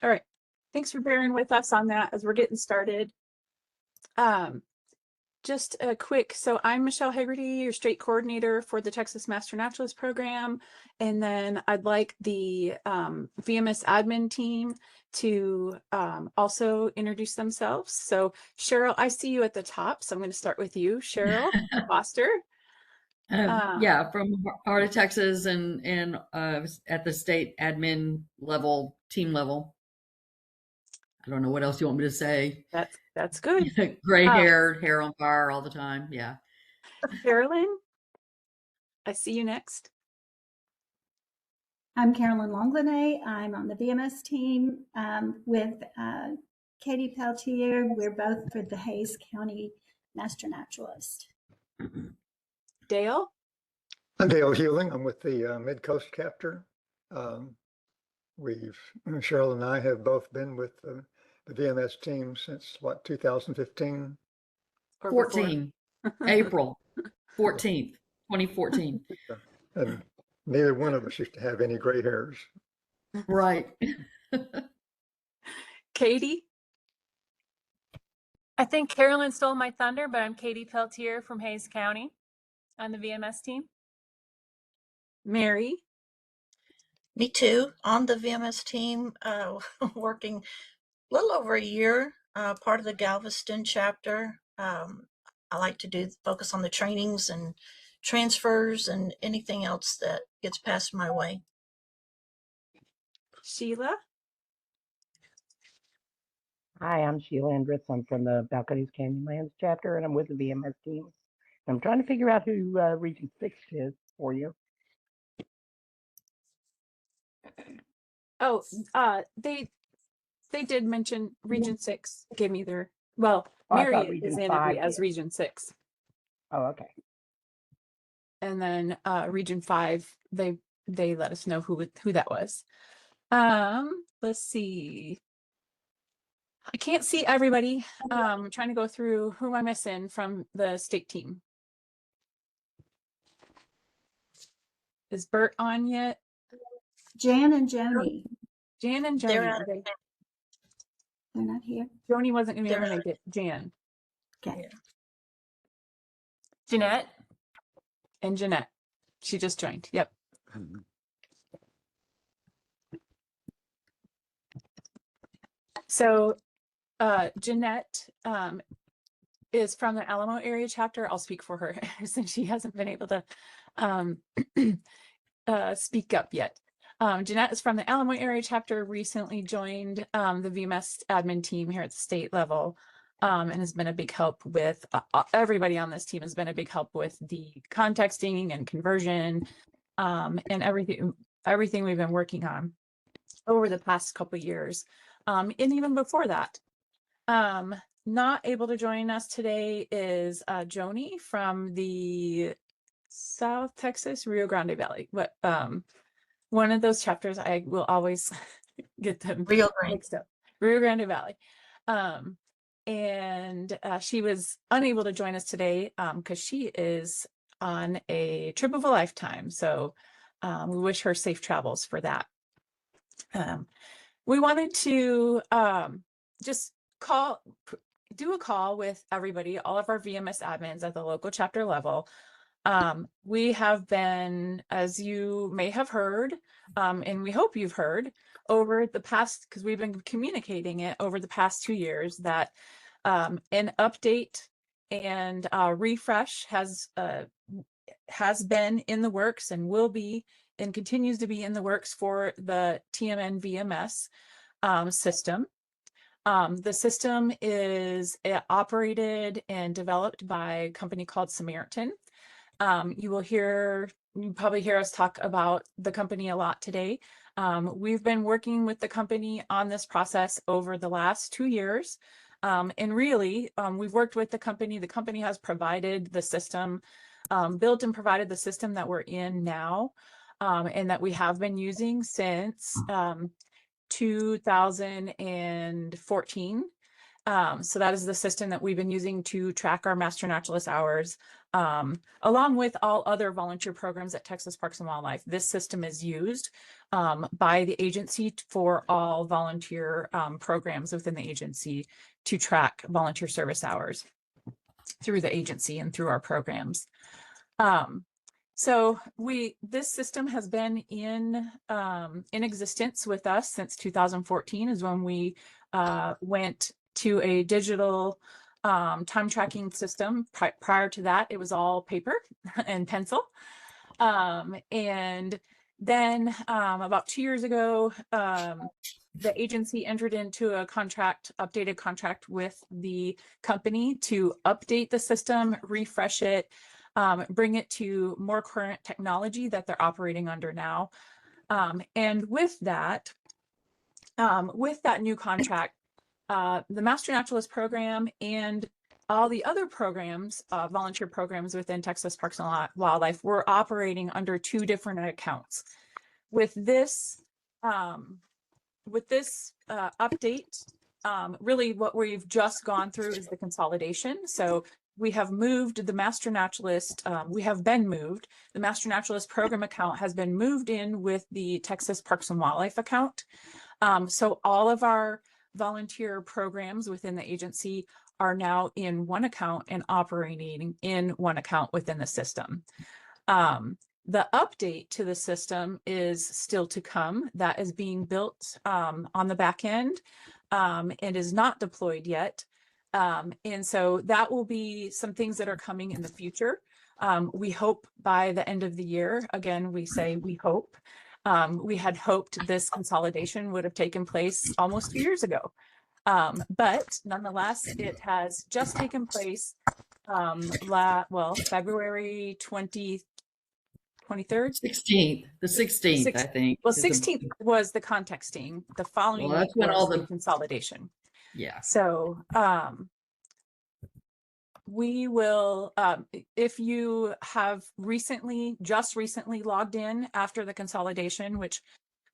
All right. Thanks for bearing with us on that as we're getting started. Just a quick, so I'm Michelle Hegarty, your state coordinator for the Texas Master Naturalist Program. And then I'd like the VMS admin team to also introduce themselves. So Cheryl, I see you at the top. So I'm going to start with you, Cheryl Foster. Yeah, from Heart of Texas and at the state admin level, team level. I don't know what else you want me to say. That's good. Gray haired, hair on fire all the time. Yeah. Carolyn, I see you next. I'm Carolyn Longlinay. I'm on the VMS team with Katie Peltier. We're both for the Hayes County Master Naturalist. Dale? I'm Dale Hewling. I'm with the Mid-Coast chapter. Cheryl and I have both been with the VMS team since 2015? Or 14, April 14th, 2014. And neither one of us used to have any gray hairs. Right. Katie? I think Carolyn stole my thunder, but I'm Katie Peltier from Hayes County on the VMS team. Mary? Me too, on the VMS team, working a little over a year, part of the Galveston chapter. I like to focus on the trainings and transfers and anything else that gets passed my way. Sheila? Hi, I'm Sheila Andrus. I'm from the Balcones Canyonlands chapter, and I'm with the VMS team. I'm trying to figure out who Region 6 is for you. Oh, they did mention Region 6, gave me their, well, Mary is in it as Region 6. Oh, okay. And then Region 5, they let us know who that was. Let's see. I can't see everybody. I'm trying to go through who am I missing from the state team. Is Bert on yet? Jan and Joni. Jan and Joni. They're not here. Joni wasn't going to be able to make it. Jan. Okay. Yeah. Jeanette? And Jeanette. She just joined. Yep. So Jeanette is from the Alamo area chapter. I'll speak for her since she hasn't been able to speak up yet. Jeanette is from the Alamo area chapter, recently joined the VMS admin team here at the state level, and has been a big help with everybody on this team has been a big help with the contexting and conversion and everything we've been working on over the past couple of years. And even before that. Not able to join us today is Joni from the South Texas Rio Grande Valley. But one of those chapters, I will always get them Rio Grande. mixed up. Rio Grande Valley. And she was unable to join us today because she is on a trip of a lifetime. So we wish her safe travels for that. We wanted to just do a call with everybody, all of our VMS admins at the local chapter level. We have been, as you may have heard, and we hope you've heard over the past, because we've been communicating it over the past 2 years, that an update and refresh has been in the works and will be and continues to be in the works for the TMN VMS system. The system is operated and developed by a company called Samaritan. You probably hear us talk about the company a lot today. We've been working with the company on this process over the last 2 years. And really, we've worked with the company. The company has provided the system, built and provided the system that we're in now, and that we have been using since 2014. So that is the system that we've been using to track our master naturalist hours, along with all other volunteer programs at Texas Parks and Wildlife. This system is used by the agency for all volunteer programs within the agency to track volunteer service hours through the agency and through our programs. So this system has been in existence with us since 2014 is when we went to a digital time tracking system. Prior to that, it was all paper and pencil. And then about 2 years ago, the agency entered into a updated contract with the company to update the system, refresh it, bring it to more current technology that they're operating under now. And with that new contract, the Master Naturalist program and all the other programs, volunteer programs within Texas Parks and Wildlife, were operating under 2 different accounts. With this update, really what we've just gone through is the consolidation. So we have moved the Master Naturalist, the Master Naturalist program account has been moved in with the Texas Parks and Wildlife account. So all of our volunteer programs within the agency are now in one account and operating in one account within the system. The update to the system is still to come. That is being built on the back end and is not deployed yet. And so that will be some things that are coming in the future. We hope by the end of the year, again, we say we hope. We had hoped this consolidation would have taken place almost 2 years ago. But nonetheless, it has just taken place February 23rd. 16th, the 16th, I think. Well, 16th was the contexting. The following week was the consolidation. Yeah. So we will, if you have just recently logged in after the consolidation, which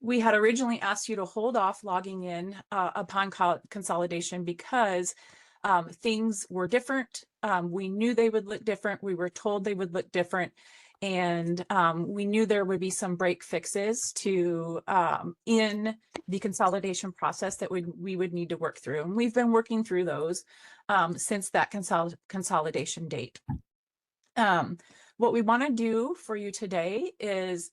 we had originally asked you to hold off logging in upon consolidation because things were different. We knew they would look different. We were told they would look different. And we knew there would be some break fixes to in the consolidation process that we would need to work through. And we've been working through those since that consolidation date. What we want to do for you today is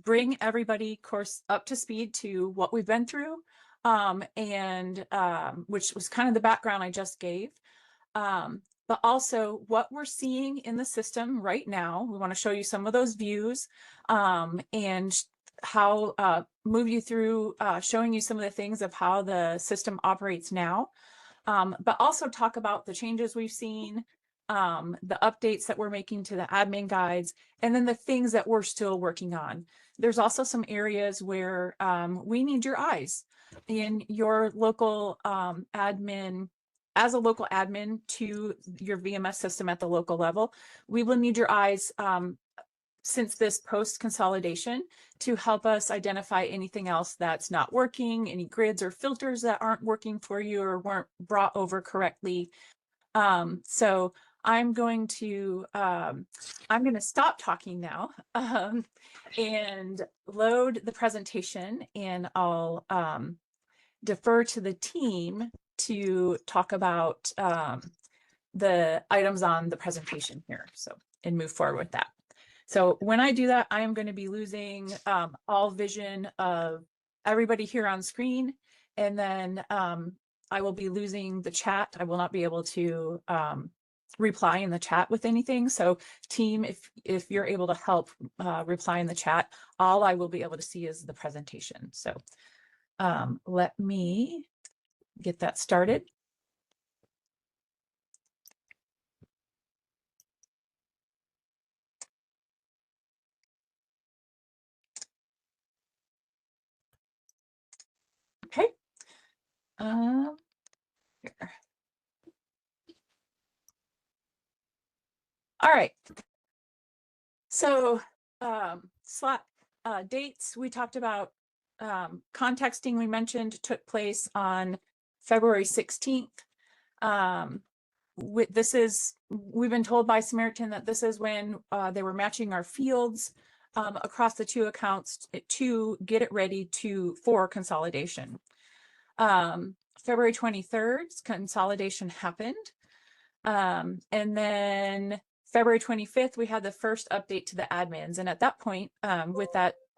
bring everybody, of course, up to speed to what we've been through, and which was kind of the background I just gave. But also what we're seeing in the system right now. We want to show you some of those views and how move you through showing you some of the things of how the system operates now, but also talk about the changes we've seen, the updates that we're making to the admin guides, and then the things that we're still working on. There's also some areas where we need your eyes in your local admin. As a local admin to your VMS system at the local level, we will need your eyes since this post-consolidation to help us identify anything else that's not working, any grids or filters that aren't working for you or weren't brought over correctly. So I'm going to stop talking now and load the presentation, and I'll defer to the team to talk about the items on the presentation here, and move forward with that. So when I do that, I am going to be losing all vision of everybody here on screen, and then I will be losing the chat. I will not be able to reply in the chat with anything. So team, if you're able to help reply in the chat, all I will be able to see is the presentation. So let me get that started. Okay. Here. All right. So dates we talked about, contexting we mentioned took place on February 16th. We've been told by Samaritan that this is when they were matching our fields across the two accounts to get it ready for consolidation. February 23rd, consolidation happened. And then February 25th, we had the first update to the admins. And at that point, with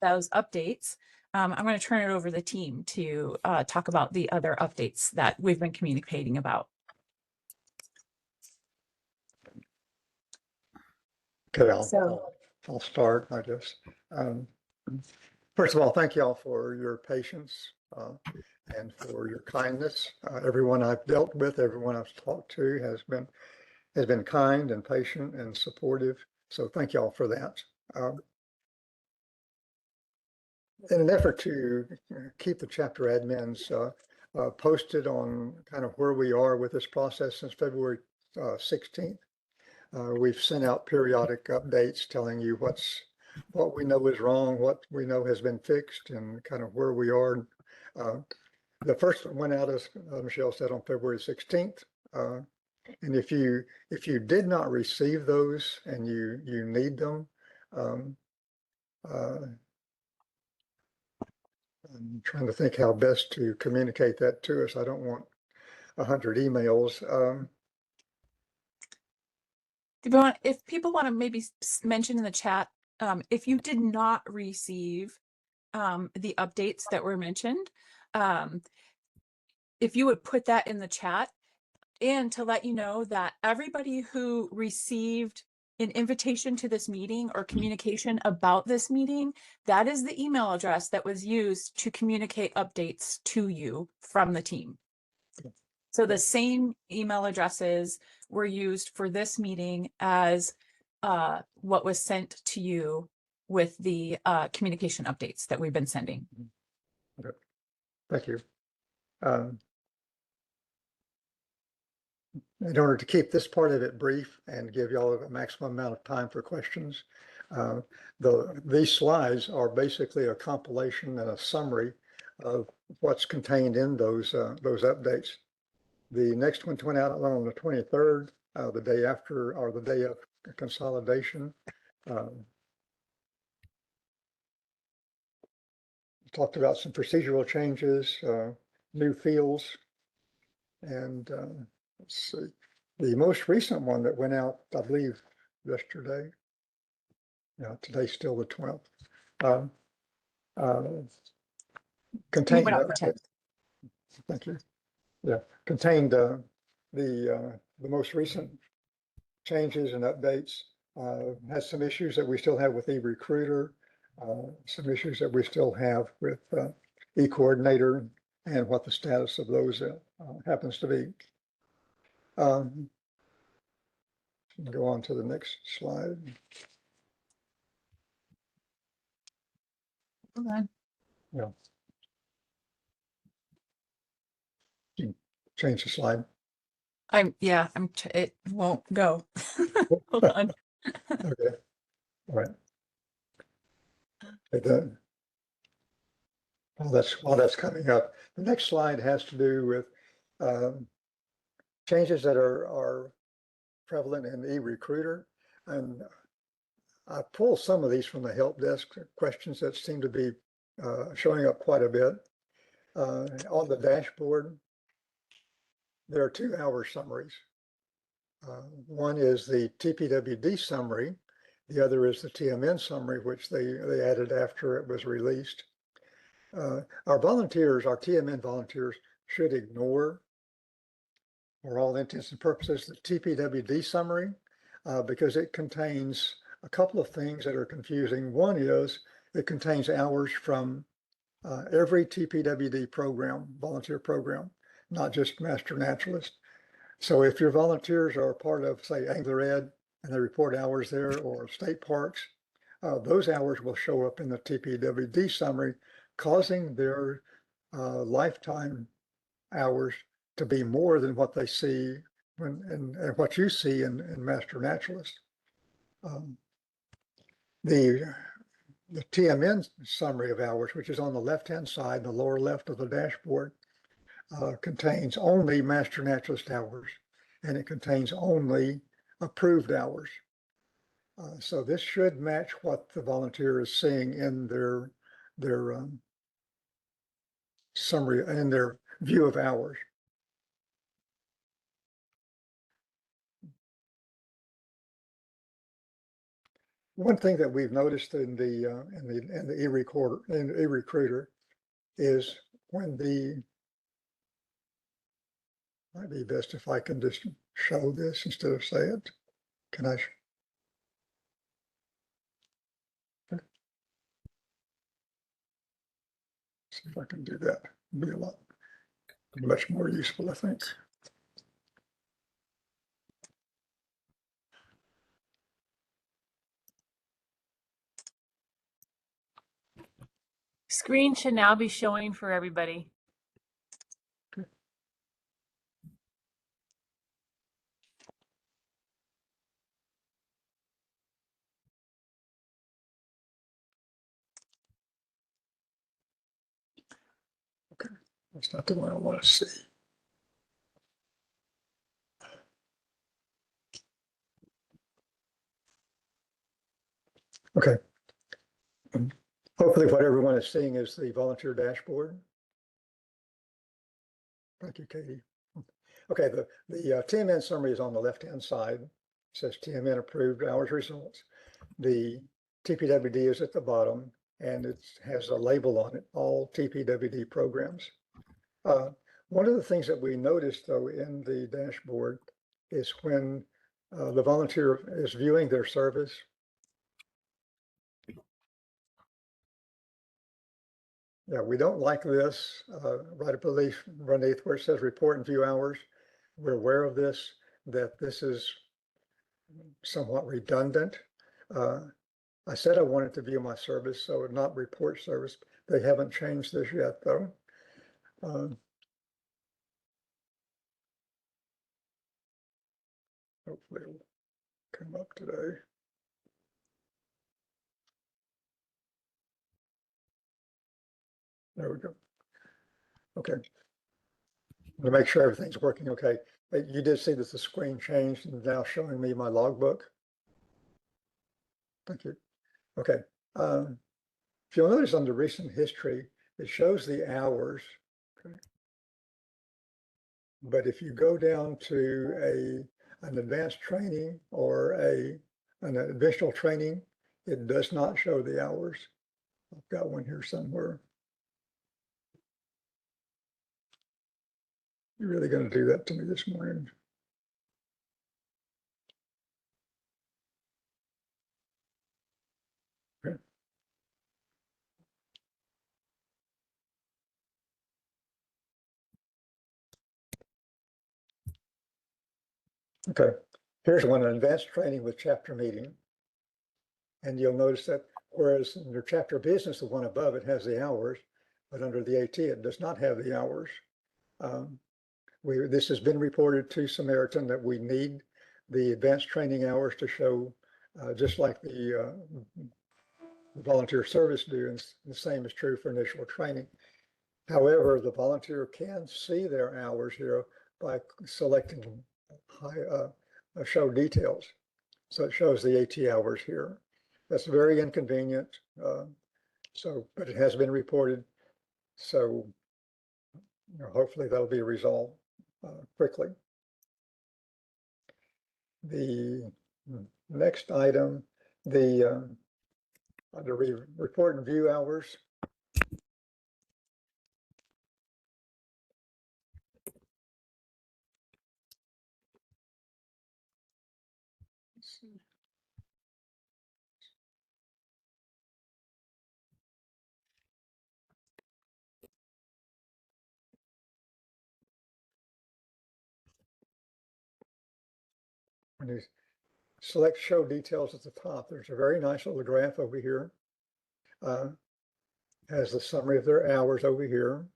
those updates, I'm going to turn it over to the team to talk about the other updates that we've been communicating about. Okay, I'll start, I guess. First of all, thank you all for your patience and for your kindness. Everyone I've dealt with, everyone I've talked to has been kind and patient and supportive. So thank you all for that. In an effort to keep the chapter admins posted on kind of where we are with this process since February 16th, we've sent out periodic updates telling you what we know is wrong, what we know has been fixed, and kind of where we are. The first one went out, as Michelle said, on February 16th. And if you did not receive those and you need them, I'm trying to think how best to communicate that to us. I don't want 100 emails. If people want to maybe mention in the chat, if you did not receive the updates that were mentioned, if you would put that in the chat, and to let you know that everybody who received an invitation to this meeting or communication about this meeting, that is the email address that was used to communicate updates to you from the team. So the same email addresses were used for this meeting as what was sent to you with the communication updates that we've been sending. Okay. Thank you. In order to keep this part of it brief and give y'all a maximum amount of time for questions, these slides are basically a compilation and a summary of what's contained in those updates. The next one went out on the 23rd, the day after, or the day of consolidation. Talked about some procedural changes, new fields, and let's see. The most recent one that went out, I believe, yesterday. Yeah, today's still the 12th. Contained. Thank you. Yeah, contained the most recent changes and updates. Has some issues that we still have with eRecruiter, some issues that we still have with eCoordinator, and what the status of those happens to be. Go on to the next slide. Hold on. Yeah. Change the slide. It won't go. Hold on. Okay. All right. Then, while that's coming up, the next slide has to do with changes that are prevalent in eRecruiter, and I pulled some of these from the help desk questions that seem to be showing up quite a bit. On the dashboard, there are 2 hour summaries. One is the TPWD summary. The other is the TMN summary, which they added after it was released. Our volunteers, our TMN volunteers, should ignore, for all intents and purposes, the TPWD summary because it contains a couple of things that are confusing. One is it contains hours from every TPWD program, volunteer program, not just Master Naturalist. So if your volunteers are part of, say, Angler Ed, and they report hours there, or state parks, those hours will show up in the TPWD summary, causing their lifetime hours to be more than what they see and what you see in Master Naturalist. The TMN summary of hours, which is on the left-hand side, the lower left of the dashboard, contains only master naturalist hours, and it contains only approved hours. So this should match what the volunteer is seeing in their summary, in their view of hours. One thing that we've noticed in the e-recruiter is when might be best if I can just show this instead of say it. Can I? See if I can do that. It'd be a lot much more useful, I think. Screen should now be showing for everybody. Okay, that's not the one I want to see. Okay. Hopefully what everyone is seeing is the volunteer dashboard. Thank you, Katie. Okay, the TMN summary is on the left-hand side. It says TMN approved hours results. The TPWD is at the bottom, and it has a label on it, all TPWD programs. One of the things that we noticed, though, in the dashboard is when the volunteer is viewing their service, yeah, we don't like this right underneath where it says report and view hours. We're aware of this, that this is somewhat redundant. I said I wanted to view my service, so not report service. They haven't changed this yet, though. Hopefully it'll come up today. There we go. Okay. To make sure everything's working okay. You did see that the screen changed and now showing me my logbook. Thank you. Okay. If you'll notice under recent history, it shows the hours. Okay. But if you go down to an advanced training or an additional training, it does not show the hours. I've got one here somewhere. You're really going to do that to me this morning? Okay. Okay. Here's one, an advanced training with chapter meeting. And you'll notice that whereas in your chapter business, the one above it has the hours, but under the AT, it does not have the hours. This has been reported to Samaritan that we need the advanced training hours to show, just like the volunteer service do, and the same is true for initial training. However, the volunteer can see their hours here by selecting show details. So it shows the AT hours here. That's very inconvenient. But it has been reported. So hopefully that'll be resolved quickly. The next item, under report and view hours. Let's see. When you select show details at the top, there's a very nice little graph over here. Has the summary of their hours over here.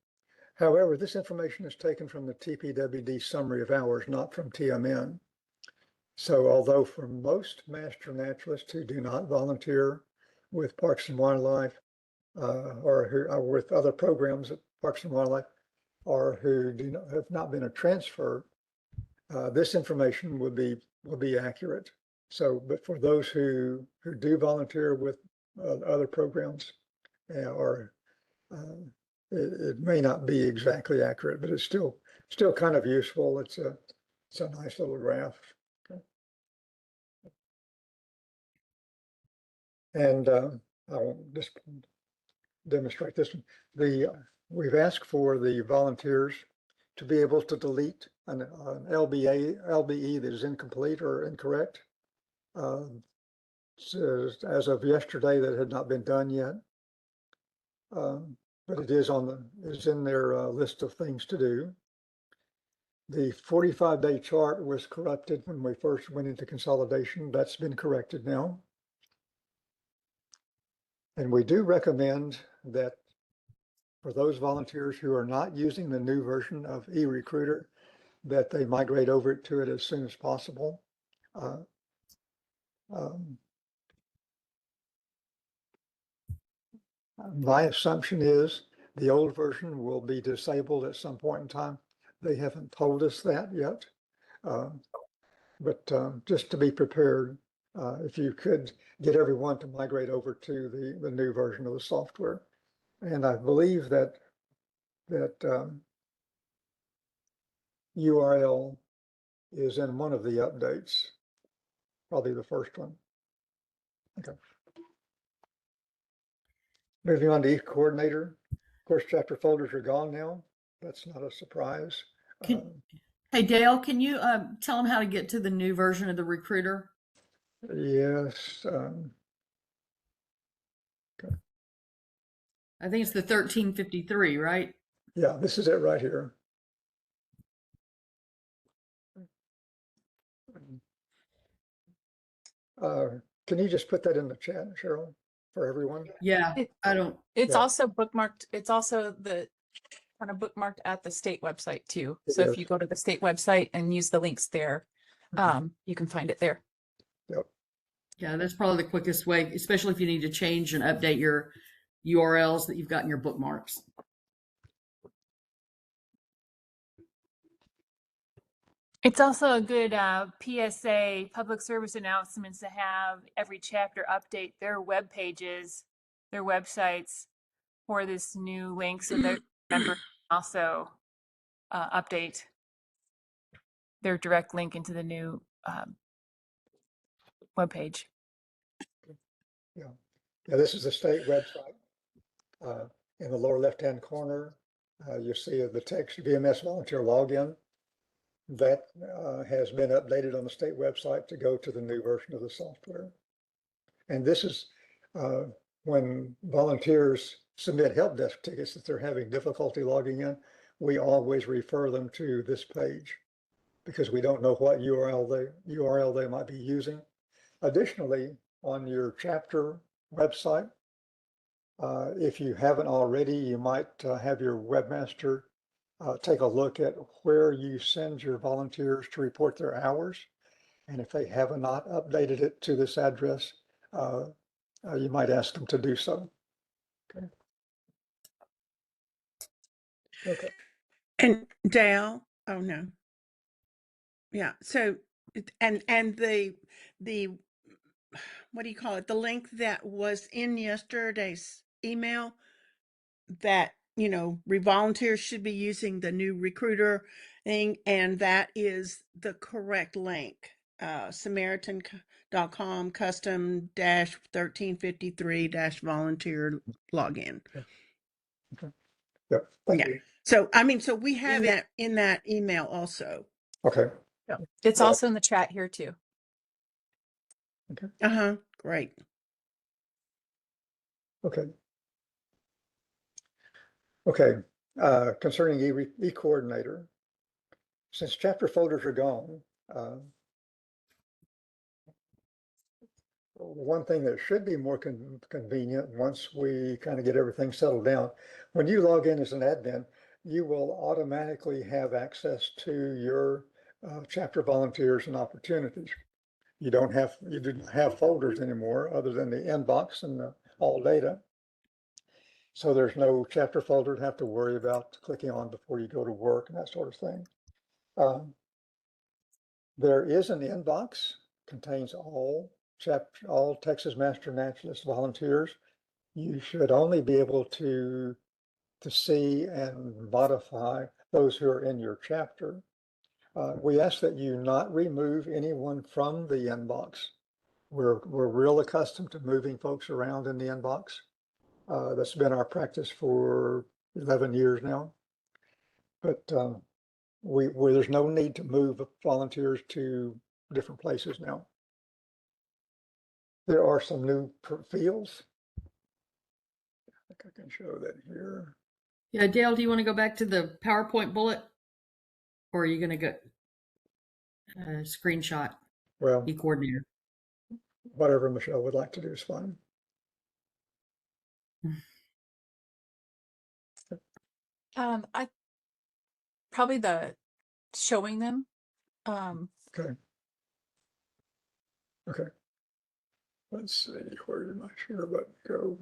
However, this information is taken from the TPWD summary of hours, not from TMN. So although for most master naturalists who do not volunteer with Parks and Wildlife or with other programs at Parks and Wildlife, or who have not been a transfer, this information will be accurate. So, but for those who do volunteer with other programs, or it may not be exactly accurate, but it's still kind of useful. It's a nice little graph. Okay. And I won't just demonstrate this one. We've asked for the volunteers to be able to delete an LBE that is incomplete or incorrect. So as of yesterday, that had not been done yet. But it is in their list of things to do. The 45-day chart was corrupted when we first went into consolidation. That's been corrected now. And we do recommend that for those volunteers who are not using the new version of eRecruiter, that they migrate over to it as soon as possible. My assumption is the old version will be disabled at some point in time. They haven't told us that yet. But just to be prepared, if you could get everyone to migrate over to the new version of the software. And I believe that URL is in one of the updates, probably the first one. Okay. Moving on to eCoordinator. Of course, chapter folders are gone now. That's not a surprise. Hey, Dale, can you tell them how to get to the new version of the Recruiter? Yes. Okay. I think it's the 1353, right? Yeah, this is it right here. Can you just put that in the chat, Cheryl, for everyone? Yeah, It's Yeah. also bookmarked. It's also the kind of bookmarked at the state website too. It So is. if you go to the state website and use the links there, you can find it there. Yep. Yeah, that's probably the quickest way, especially if you need to change and update your URLs that you've got in your bookmarks. It's also a good PSA, public service announcements, to have every chapter update their web pages, their websites for this new link, so that members also update their direct link into the new web page. Yeah. This is the state website. In the lower left-hand corner, you see the text VMS volunteer login. That has been updated on the state website to go to the new version of the software. And this is when volunteers submit help desk tickets that they're having difficulty logging in, we always refer them to this page because we don't know what URL they might be using. Additionally, on your chapter website, if you haven't already, you might have your webmaster take a look at where you send your volunteers to report their hours. And if they have not updated it to this address, you might ask them to do so. Okay. Okay. And Dale, oh no. Yeah, so, and the, what do you call it? The link that was in yesterday's email that, volunteers should be using the new recruiter thing, and that is the correct link. Samaritan.com custom dash 1353 volunteer login. Okay. Yep. Thank you. So, so we have that in that email also. Okay. Yeah. It's also in the chat here too. Okay. Great. Okay. Okay. Concerning eCoordinator, since chapter folders are gone, one thing that should be more convenient once we kind of get everything settled down, when you log in as an admin, you will automatically have access to your chapter volunteers and opportunities. You didn't have folders anymore other than the inbox and the all data. So there's no chapter folder to have to worry about clicking on before you go to work and that sort of thing. There is an inbox, contains all Texas Master Naturalist volunteers. You should only be able to see and modify those who are in your chapter. We ask that you not remove anyone from the inbox. We're real accustomed to moving folks around in the inbox. That's been our practice for 11 years now. But there's no need to move volunteers to different places now. There are some new fields. I think I can show that here. Yeah, Dale, do you want to go back to the PowerPoint bullet? Or are you going to go screenshot Well, e-coordinator? whatever Michelle would like to do is fine. I probably the showing them. Okay. Okay. Let's see, where did my share button go?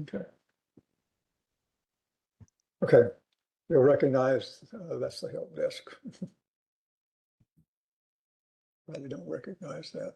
Okay. Okay. You'll recognize that's the help desk. Probably don't recognize that.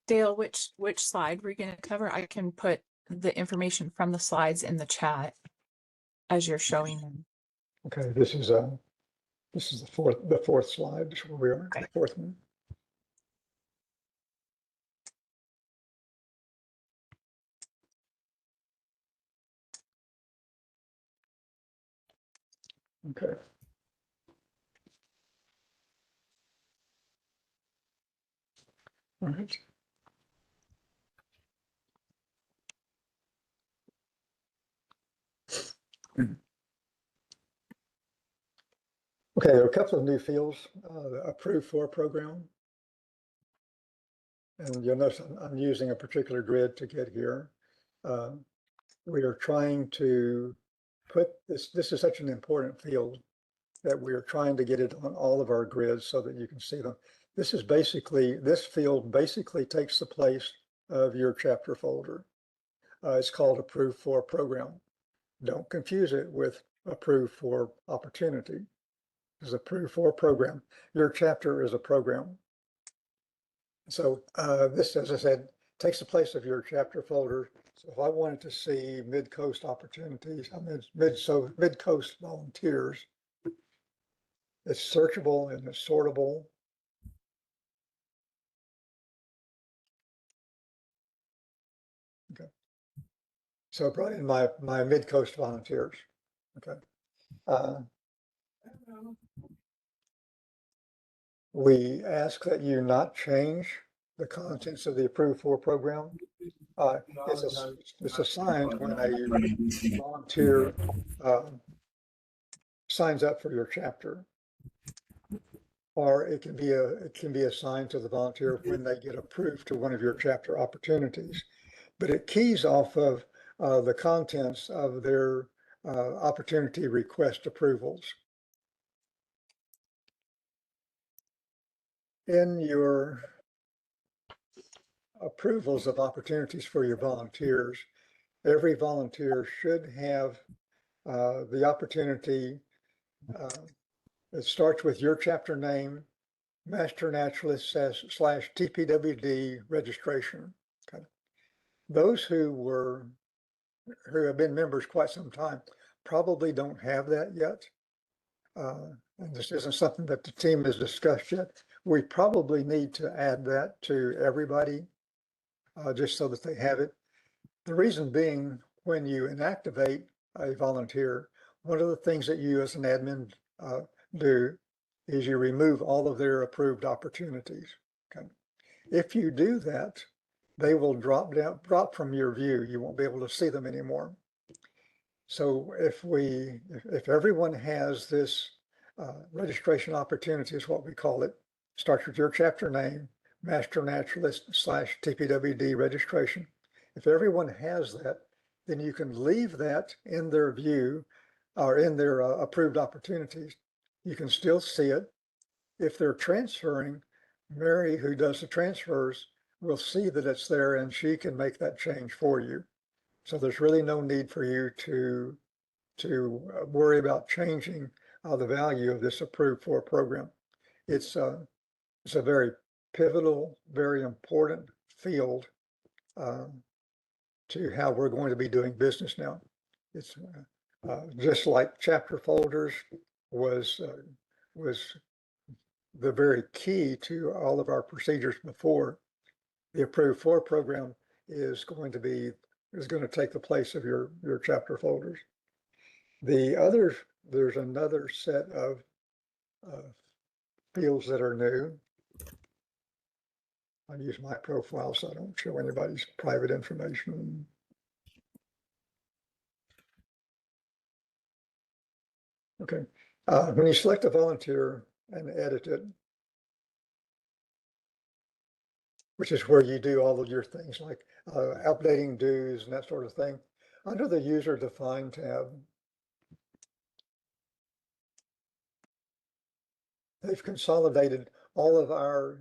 Dale, which slide we're going to cover? I can put the information from the slides in the chat as you're showing them. Okay, this is the fourth slide, is where we are, Okay. the fourth one. Okay. All right. Okay, there are a couple of new fields, approved for program. And you'll notice I'm using a particular grid to get here. We are trying to put this is such an important field that we are trying to get it on all of our grids so that you can see them. This field basically takes the place of your chapter folder. It's called approved for program. Don't confuse it with approved for opportunity. It's approved for program. Your chapter is a program. So this, as I said, takes the place of your chapter folder. So if I wanted to see mid-coast opportunities, mid-coast volunteers, it's searchable and it's sortable. Okay. So brought in my mid-coast volunteers. Okay. We ask that you not change the contents of the approved for program. It's assigned when a volunteer signs up for your chapter, or it can be assigned to the volunteer when they get approved to one of your chapter opportunities. But it keys off of the contents of their opportunity request approvals. In your approvals of opportunities for your volunteers, every volunteer should have the opportunity. It starts with your chapter name, Master Naturalist / TPWD registration. Okay. Those who have been members quite some time probably don't have that yet. And this isn't something that the team has discussed yet. We probably need to add that to everybody just so that they have it. The reason being, when you inactivate a volunteer, one of the things that you as an admin do is you remove all of their approved opportunities. Okay. If you do that, they will drop from your view. You won't be able to see them anymore. So if everyone has this registration opportunity is what we call it, starts with your chapter name, Master Naturalist / TPWD registration. If everyone has that, then you can leave that in their view or in their approved opportunities. You can still see it. If they're transferring, Mary, who does the transfers, will see that it's there and she can make that change for you. So there's really no need for you to worry about changing the value of this approved for program. It's a very pivotal, very important field to how we're going to be doing business now. It's just like chapter folders was the very key to all of our procedures before. The approved for program is going to take the place of your chapter folders. There's another set of fields that are new. I use my profile so I don't show anybody's private information. Okay. When you select a volunteer and edit it, which is where you do all of your things like updating dues and that sort of thing, under the user defined tab, they've consolidated all of our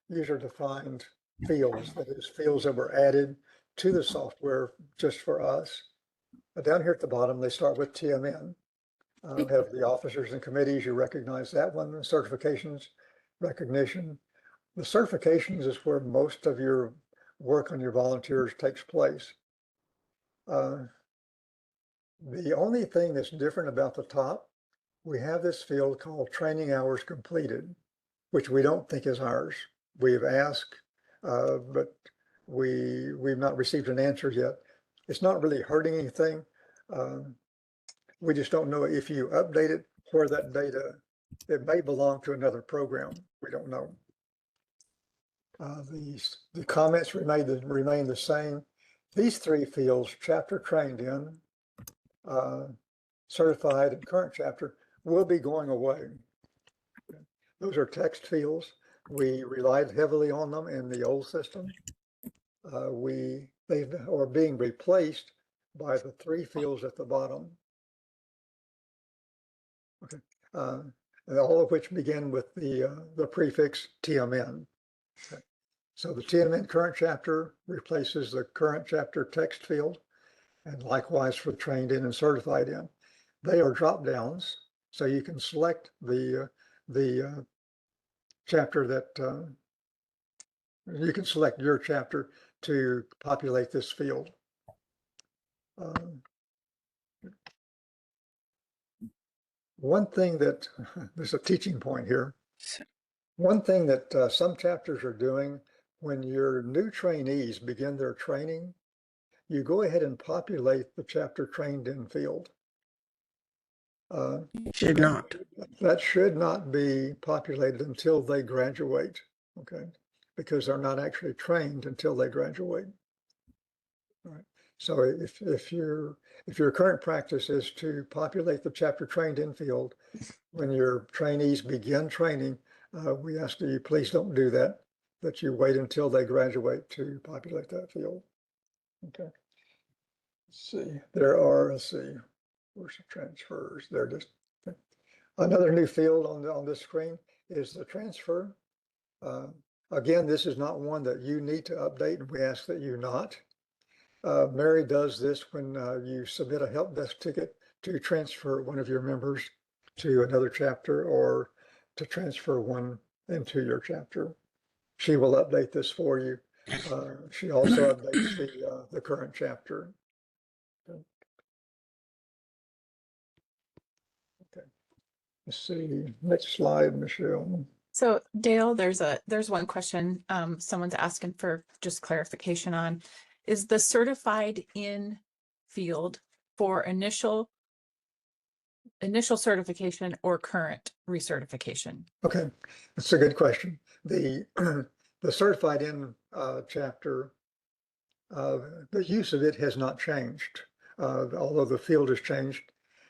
user defined fields, that is fields that were added to the software just for us. Down here at the bottom, they start with TMN. Have the officers and committees, you recognize that one, the certifications, recognition. The certifications is where most of your work on your volunteers takes place. The only thing that's different about the top, we have this field called training hours completed, which we don't think is ours. We've asked, but we've not received an answer yet. It's not really hurting anything. We just don't know if you update it, where that data, it may belong to another program. We don't know. The comments remain the same. These three fields, chapter trained in, certified, and current chapter, will be going away. Those are text fields. We relied heavily on them in the old system. They are being replaced by the three fields at the bottom. Okay, and all of which begin with the prefix TMN. Okay. So the TMN current chapter replaces the current chapter text field, and likewise for trained in and certified in. They are drop downs, so you can select the chapter that you can select your chapter to populate this field. One thing that there's a teaching point here. One thing that some chapters are doing when your new trainees begin their training, you go ahead and populate the chapter trained in field. Should not. That should not be populated until they graduate, okay? Because they're not actually trained until they graduate. All right. So if your current practice is to populate the chapter trained in field, when your trainees begin training, we ask that you please don't do that, that you wait until they graduate to populate that field. Okay. Let's see, let's see, where's the transfers? There it is. Okay. Another new field on this screen is the transfer. Again, this is not one that you need to update, and we ask that you not. Mary does this when you submit a help desk ticket to transfer one of your members to another chapter or to transfer one into your chapter. She will update this for you. She also updates the current chapter. Okay. Let's see, next slide, Michelle. So Dale, there's one question someone's asking for just clarification on. Is the certified in field for initial initial certification or current recertification? Okay, that's a good question. The the certified in chapter, the use of it has not changed, although the field has changed.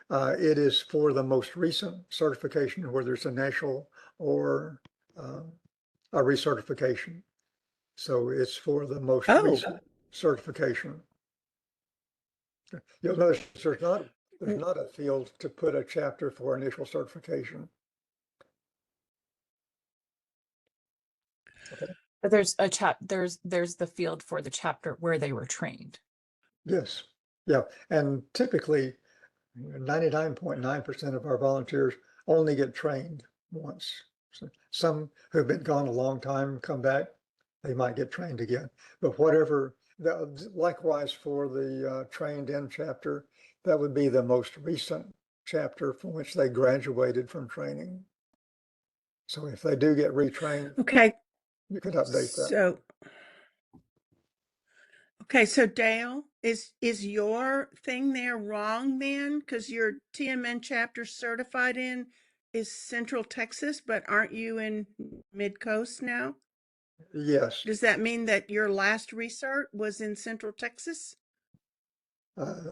It is for the most recent certification, whether it's a national or a recertification. So it's for the most recent certification. You'll notice there's not a field to put a chapter for initial certification. Okay. But there's a there's the field for the chapter where they were trained. Yes. Yeah. And typically 99.9% of our volunteers only get trained once. So some who've been gone a long time come back, they might get trained again. But whatever, likewise for the trained in chapter, that would be the most recent chapter from which they graduated from training. So if they do get retrained, Okay. you could update that. So, okay, so Dale, is your thing there wrong then? Because your TMN chapter certified in is Central Texas, but aren't you in Mid-Coast now? Yes. Does that mean that your last recert was in Central Texas?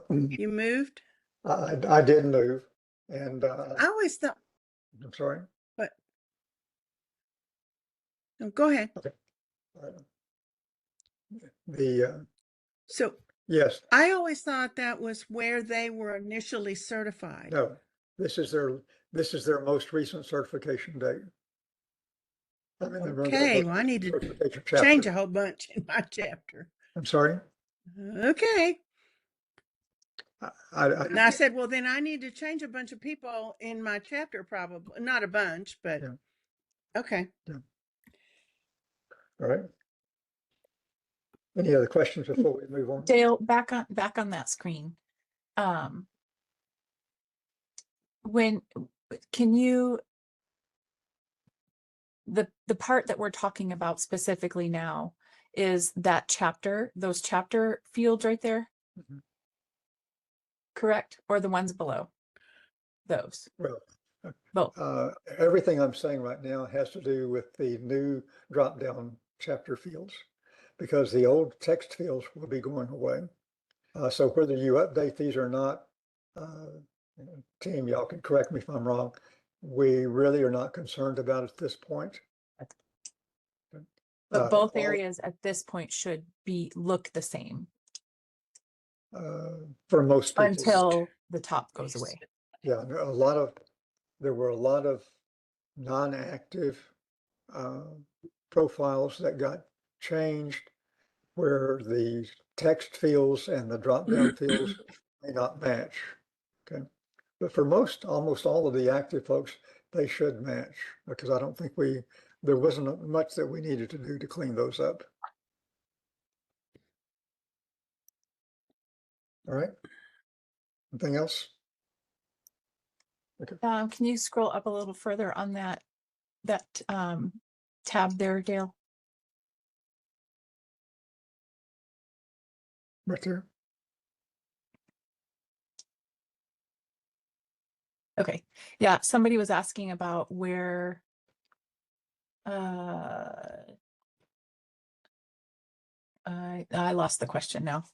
You moved? I did move, and I always thought, I'm sorry. but no, go ahead. Okay. The So yes, I always thought that was where they were initially certified. no, this is their most recent certification date. I mean, Okay, well, I need to certification change chapter. a whole bunch in my chapter. I'm sorry. Okay. I And I said, well, then I need to change a bunch of people in my chapter, probably not a bunch, but Yeah. okay. Yeah. All right. Any other questions before we move on? Dale, back on that screen. When can you the part that we're talking about specifically now is that chapter, those chapter fields right there? Mhm. Correct? Or the ones below those? Well, Both. everything I'm saying right now has to do with the new drop-down chapter fields, because the old text fields will be going away. So whether you update these or not, team, y'all can correct me if I'm wrong. We really are not concerned about it at this point. But both areas at this point should look the same For most people. until the top goes away. Yeah, there were a lot of non-active profiles that got changed where the text fields and the drop-down fields may not match. Okay. But for almost all of the active folks, they should match, because I don't think there wasn't much that we needed to do to clean those up. All right. Anything else? Okay. Can you scroll up a little further on that tab there, Dale? Right there. Okay. Yeah, somebody was asking about where I lost the question now.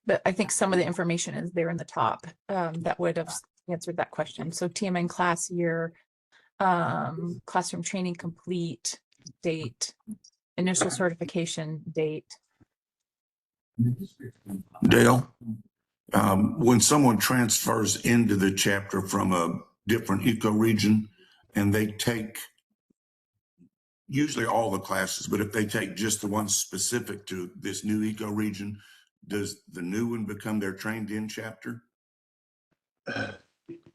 But I think some of the information is there in the top that would have answered that question. So TMN class year, classroom training complete date, initial certification date. Dale, when someone transfers into the chapter from a different ecoregion and they take usually all the classes, but if they take just the ones specific to this new ecoregion, does the new one become their trained in chapter?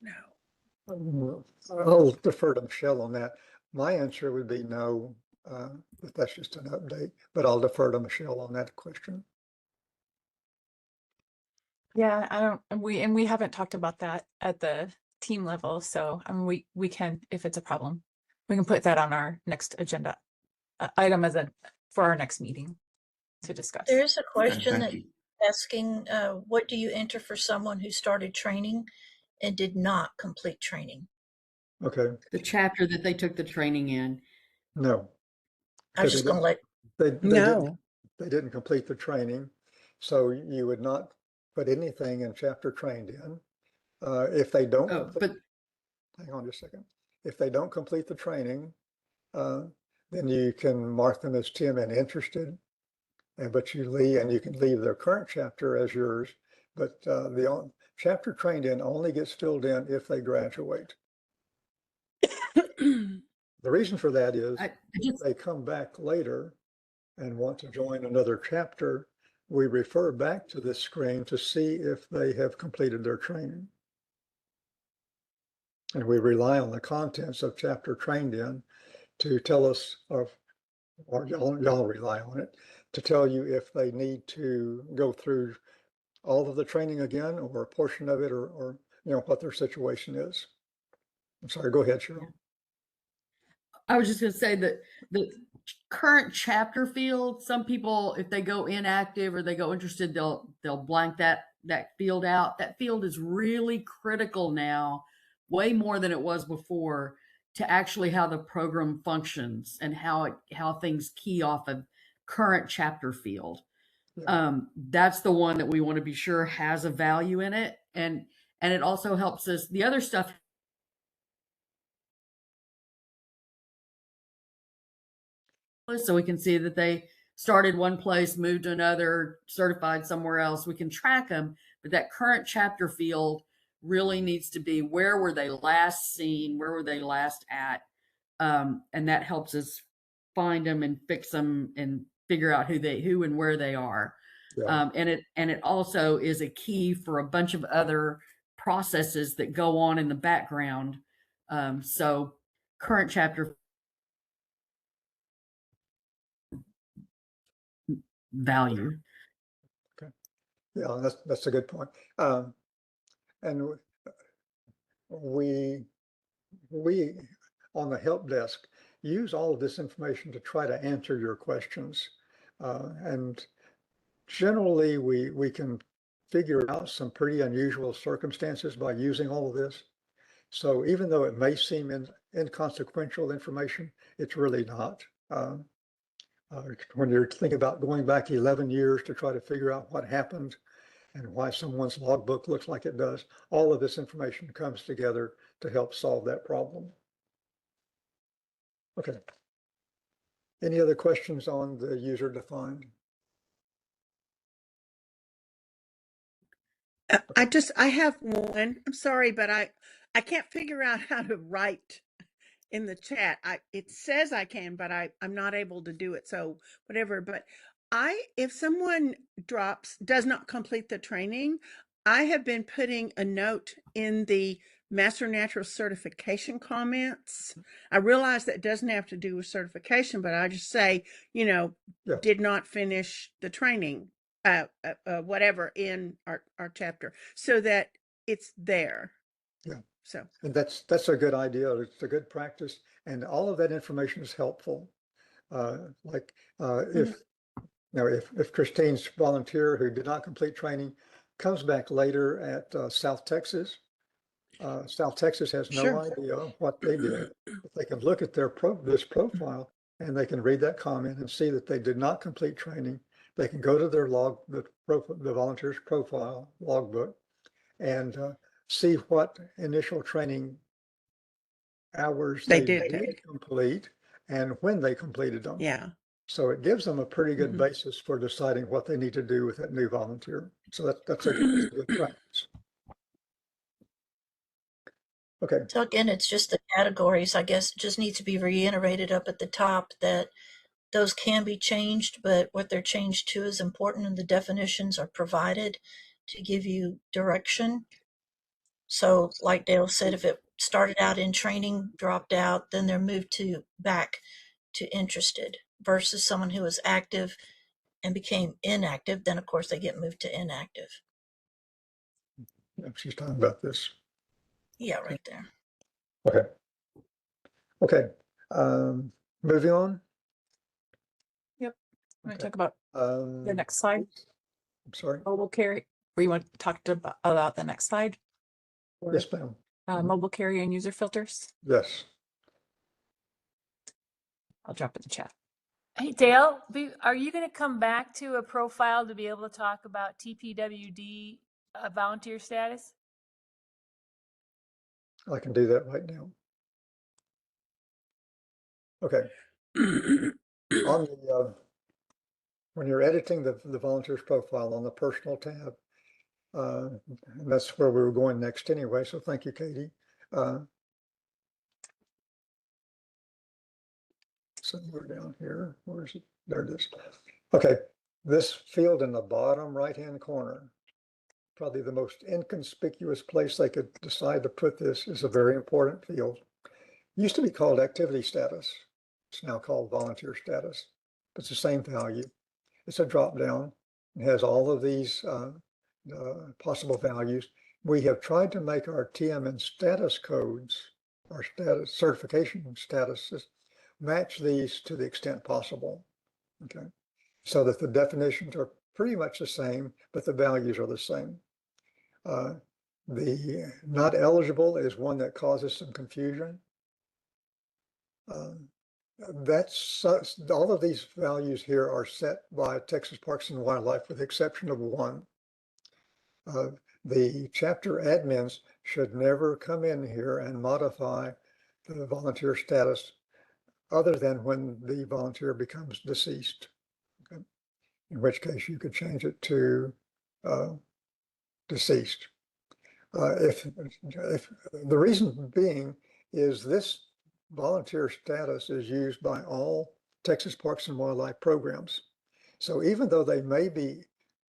No. I'll defer to Michelle on that. My answer would be no, but that's just an update, but I'll defer to Michelle on that question. Yeah, we haven't talked about that at the team level. So I mean, we can, if it's a problem, we can put that on our next agenda item for our next meeting to discuss. There's a question that asking, what do you enter for someone who started training and did not complete training? Okay, The chapter that they took the training in. no. I was because just going to let, No. they didn't complete the training. So you would not put anything in chapter trained in. If they don't Oh, complete, but hang on just a second. If they don't complete the training, then you can mark them as TMN interested, but you can leave their current chapter as yours, but the chapter trained in only gets filled in if they graduate. The reason for that is if they come back later and want to join another chapter, we refer back to this screen to see if they have completed their training. And we rely on the contents of chapter trained in to tell us, or y'all rely on it, to tell you if they need to go through all of the training again or a portion of it, or what their situation is. I'm sorry, go ahead, Cheryl. I was just going to say that the current chapter field, some people, if they go inactive or they go interested, they'll blank that field out. That field is really critical now, way more than it was before, to actually how the program functions and how things key off of current chapter field. Yeah. That's the one that we want to be sure has a value in it, and it also helps us. The other stuff, so we can see that they started one place, moved to another, certified somewhere else. We can track them, but that current chapter field really needs to be, where were they last seen, where were they last at, and that helps us find them and fix them and figure out who and where they are. Yeah. And it also is a key for a bunch of other processes that go on in the background. So current chapter value. Okay. Yeah, that's a good point. And we on the help desk use all of this information to try to answer your questions. And generally we can figure out some pretty unusual circumstances by using all of this. So even though it may seem inconsequential information, it's really not. When you're thinking about going back 11 years to try to figure out what happened and why someone's logbook looks like it does, all of this information comes together to help solve that problem. Okay. Any other questions on the user defined? I have one. I'm sorry, but I can't figure out how to write in the chat. It says I can, but I'm not able to do it. So whatever. But if someone does not complete the training, I have been putting a note in the Master Natural certification comments. I realize that doesn't have to do with certification, but I just say, Yeah. did not finish the training, whatever in our chapter, so that it's there. Yeah. So, And that's a good idea. It's a good practice, and all of that information is helpful. If Christine's volunteer who did not complete training comes back later at South Texas, South Texas has no Sure. idea what they did. But they can look at this profile and they can read that comment and see that they did not complete training. They can go to their the volunteer's profile logbook and see what initial training hours They they did did complete and when they completed them. Yeah. So it gives them a pretty good Mhm. basis for deciding what they need to do with that new volunteer. So that's a good practice. Okay. so again, it's just the categories. I guess it just needs to be reiterated up at the top that those can be changed, but what they're changed to is important, and the definitions are provided to give you direction. So like Dale said, if it started out in training, dropped out, then they're moved back to interested, versus someone who was active and became inactive, then of course they get moved to inactive. Yeah, she's talking about this. Yeah, right there. Okay. Okay. Moving on. Yep. I'm going Okay. to talk about the next slide. I'm sorry. Mobile carrier, or you want to talk about the next slide? Or, Yes, ma'am. mobile carrier and user filters? Yes. I'll drop in the chat. Hey, Dale, are you going to come back to a profile to be able to talk about TPWD volunteer status? I can do that right now. Okay. On the when you're editing the volunteer's profile on the personal tab, and that's where we were going next anyway. So thank you, Katie. Somewhere down here, where is it? There it is. Okay, this field in the bottom right-hand corner, probably the most inconspicuous place they could decide to put this, is a very important field. Used to be called activity status. It's now called volunteer status. It's the same value. It's a drop down. It has all of these possible values. We have tried to make our TMN status codes, our status certification statuses, match these to the extent possible. Okay, so that the definitions are pretty much the same, but the values are the same. The not eligible is one that causes some confusion. That's all of these values here are set by Texas Parks and Wildlife, with the exception of one. The chapter admins should never come in here and modify the volunteer status other than when the volunteer becomes deceased. Okay? In which case you could change it to deceased. If the reason being is this volunteer status is used by all Texas Parks and Wildlife programs. So even though they may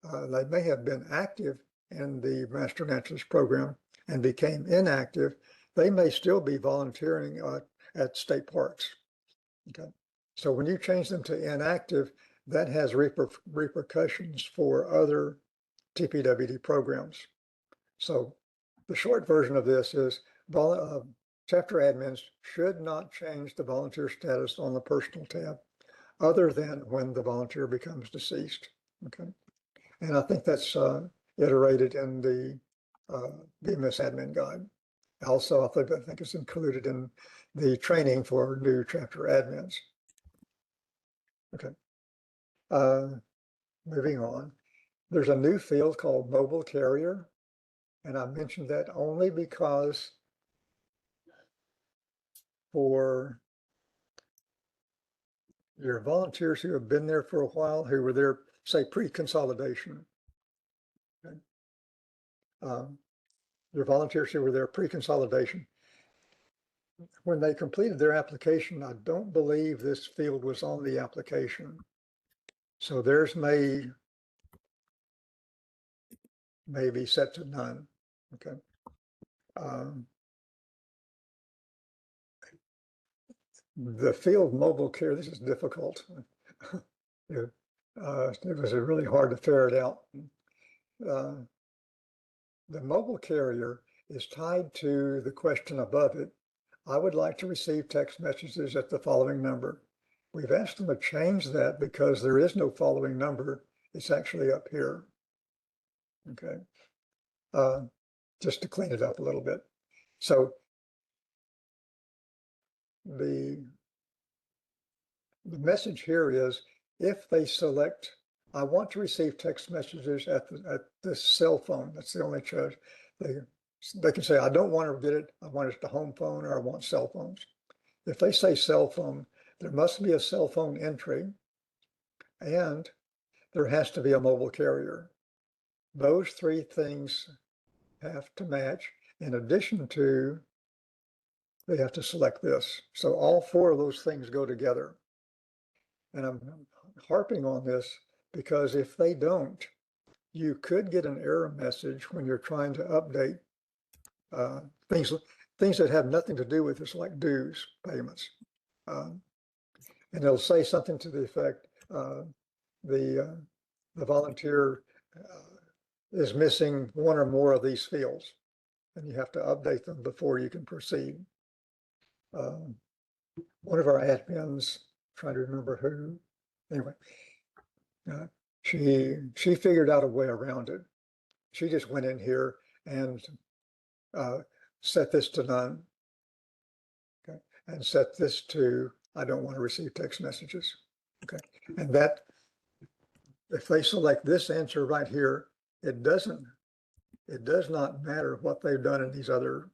have been active in the Master Naturalist program and became inactive, they may still be volunteering at state parks. Okay, so when you change them to inactive, that has repercussions for other TPWD programs. So the short version of this is chapter admins should not change the volunteer status on the personal tab other than when the volunteer becomes deceased. Okay, and I think that's iterated in the VMS admin guide. Also, I think it's included in the training for new chapter admins. Okay, moving on. There's a new field called mobile carrier, and I mentioned that only because for your volunteers who have been there for a while, who were there, say, pre-consolidation. Okay. Your volunteers who were there pre-consolidation, when they completed their application, I don't believe this field was on the application. So theirs may be set to none. Okay. The field mobile care, this is difficult. It was really hard to ferret out. The mobile carrier is tied to the question above it. I would like to receive text messages at the following number. We've asked them to change that because there is no following number. It's actually up here. Okay. Just to clean it up a little bit. So the message here is, if they select, I want to receive text messages at the cell phone, that's the only choice. They can say, I don't want to get it, I want it to home phone, or I want cell phones. If they say cell phone, there must be a cell phone entry, and there has to be a mobile carrier. Those three things have to match, in addition to, they have to select this. So all four of those things go together. And I'm harping on this because if they don't, you could get an error message when you're trying to update things that have nothing to do with this, like dues payments. And it'll say something to the effect, the volunteer is missing one or more of these fields, and you have to update them before you can proceed. One of our admins, trying to remember who, anyway, she figured out a way around it. She just went in here and set this to none. Okay, and set this to I don't want to receive text messages. Okay, and that if they select this answer right here, it does not matter what they've done in these other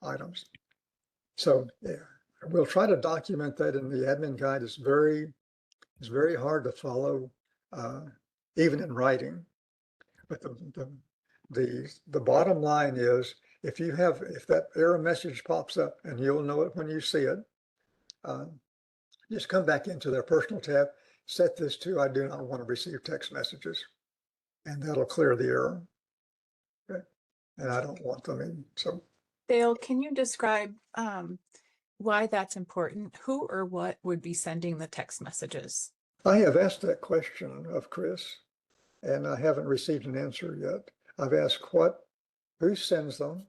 items. So yeah, we'll try to document that in the admin guide. It's very hard to follow, even in writing. But the bottom line is, if that error message pops up, and you'll know it when you see it, just come back into their personal tab, set this to I do not want to receive text messages, and that'll clear the error. Okay, and I don't want them in. So Dale, can you describe why that's important? Who or what would be sending the text messages? I have asked that question of Chris, and I haven't received an answer yet. I've asked who sends them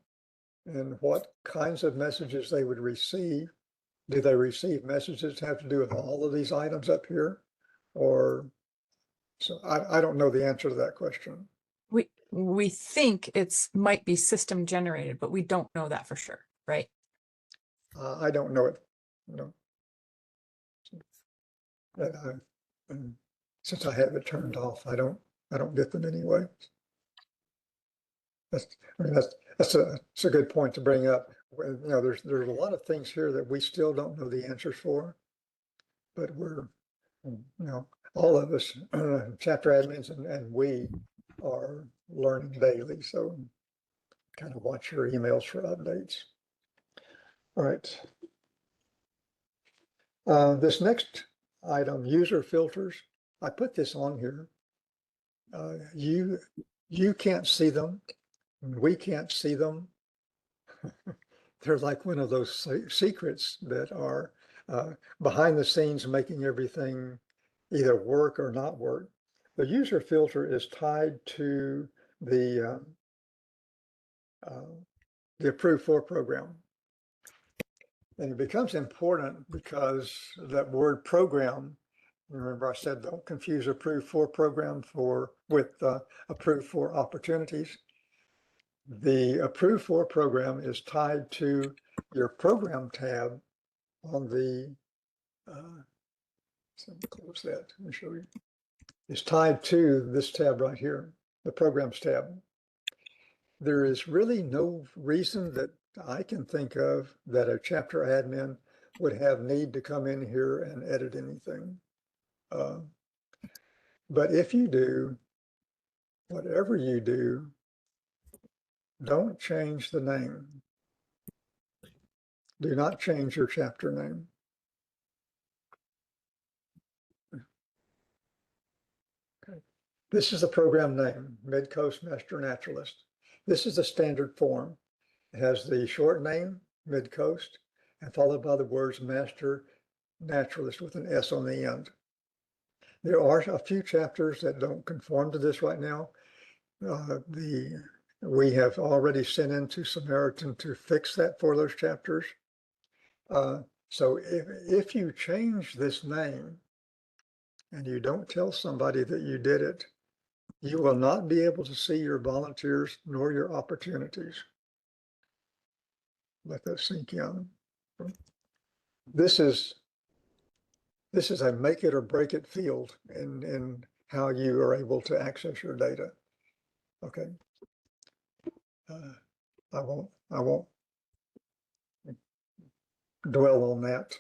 and what kinds of messages they would receive. Do they receive messages that have to do with all of these items up here? Or, so I don't know the answer to that question. We think it's might be system generated, but we don't know that for sure, right? I don't know it. No. And since I have it turned off, I don't get them anyway. That's a good point to bring up. You know, there's a lot of things here that we still don't know the answers for, but we're, you know, all of us, chapter admins and we are learning daily. So kind of watch your emails for updates. All right. This next item, user filters, I put this on here. You can't see them. We can't see them. They're like one of those secrets that are behind the scenes, making everything either work or not work. The user filter is tied to the approved for program. And it becomes important because that word program, remember I said, don't confuse approved for program with approved for opportunities. The approved for program is tied to your program tab on the, so close that, let me show you. It's tied to this tab right here, the programs tab. There is really no reason that I can think of that a chapter admin would have need to come in here and edit anything. But if you do, whatever you do, don't change the name. Do not change your chapter name. Okay. This is the program name, Mid-Coast Master Naturalist. This is the standard form. It has the short name, Mid-Coast, and followed by the words Master Naturalist with an S on the end. There are a few chapters that don't conform to this right now. We have already sent into Samaritan to fix that for those chapters. So if you change this name and you don't tell somebody that you did it, you will not be able to see your volunteers nor your opportunities. Let that sink in. This is a make it or break it field in how you are able to access your data. Okay. I won't dwell on that.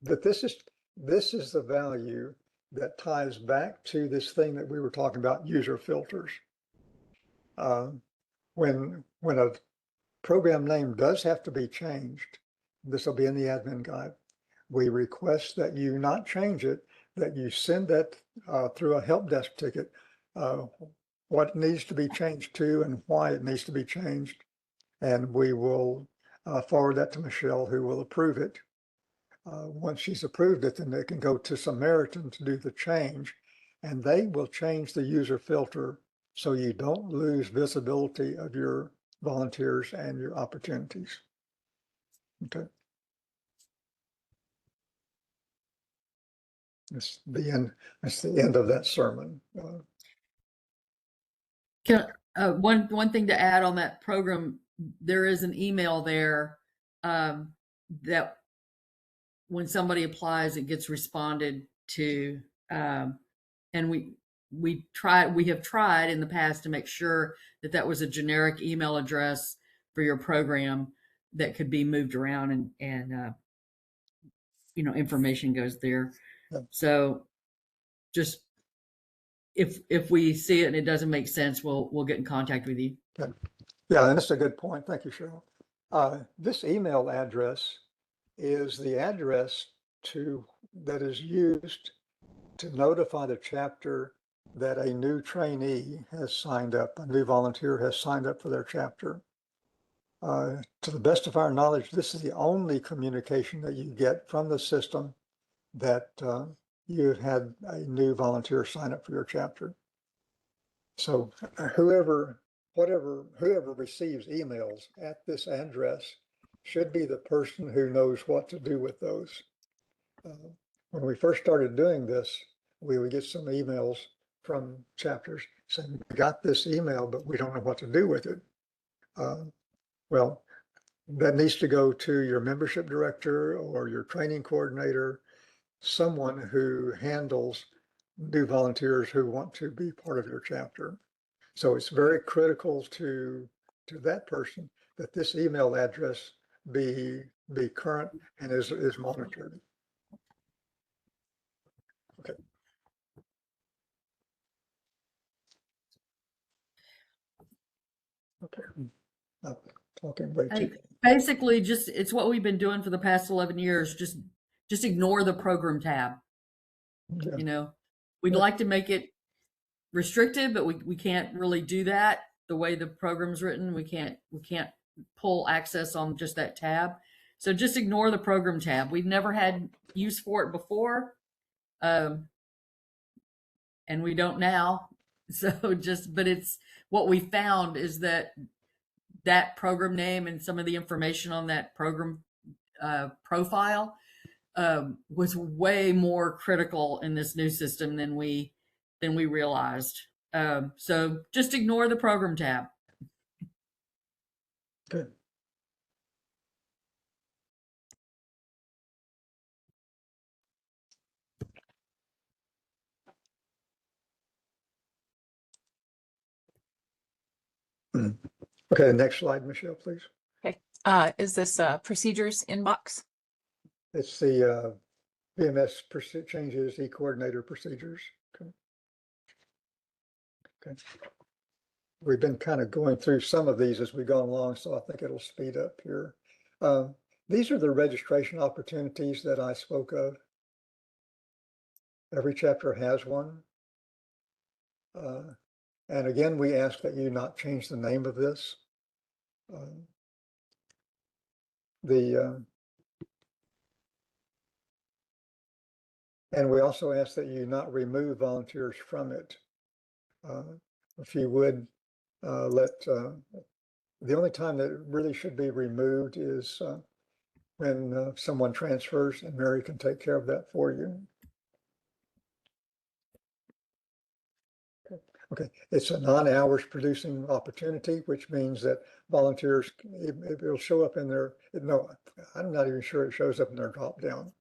But this is the value that ties back to this thing that we were talking about, user filters. When a program name does have to be changed, this will be in the admin guide. We request that you not change it, that you send that through a help desk ticket, what needs to be changed to and why it needs to be changed. And we will forward that to Michelle, who will approve it. Once she's approved it, then it can go to Samaritan to do the change, and they will change the user filter so you don't lose visibility of your volunteers and your opportunities. Okay. That's the end. That's the end of that sermon. One thing to add on that program, there is an email there that when somebody applies, it gets responded to, and we have tried in the past to make sure that that was a generic email address for your program that could be moved around and information goes there. Yeah. So just if we see it and it doesn't make sense, we'll get in contact with you. Okay. Yeah, and that's a good point. Thank you, Cheryl. This email address is the address that is used to notify the chapter that a new trainee has signed up, a new volunteer has signed up for their chapter. To the best of our knowledge, this is the only communication that you get from the system that you've had a new volunteer sign up for your chapter. So whoever receives emails at this address should be the person who knows what to do with those. When we first started doing this, we would get some emails from chapters saying, we got this email, but we don't know what to do with it. Well, that needs to go to your membership director or your training coordinator, someone who handles new volunteers who want to be part of your chapter. So it's very critical to that person that this email address be current and is monitored. Okay. Okay. I'm talking way too. Basically, it's what we've been doing for the past 11 years. Just ignore the program tab. Yeah. We'd like to make it restricted, but we can't really do that the way the program's written. We can't pull access on just that tab. So just ignore the program tab. We've never had use for it before, and we don't now. So but it's what we found is that program name and some of the information on that program profile was way more critical in this new system than we realized. So just ignore the program tab. Good. Okay, next slide, Michelle, please. Okay. Is this procedures inbox? It's the VMS changes, e-coordinator procedures. Okay. We've been kind of going through some of these as we've gone along, so I think it'll speed up here. These are the registration opportunities that I spoke of. Every chapter has one. And again, we ask that you not change the name of this. And we also ask that you not remove volunteers from it. If you would the only time that it really should be removed is when someone transfers, and Mary can take care of that for you. Okay, it's a non-hours producing opportunity, which means that volunteers, it'll show up in their, no, I'm not even sure it shows up in their drop down,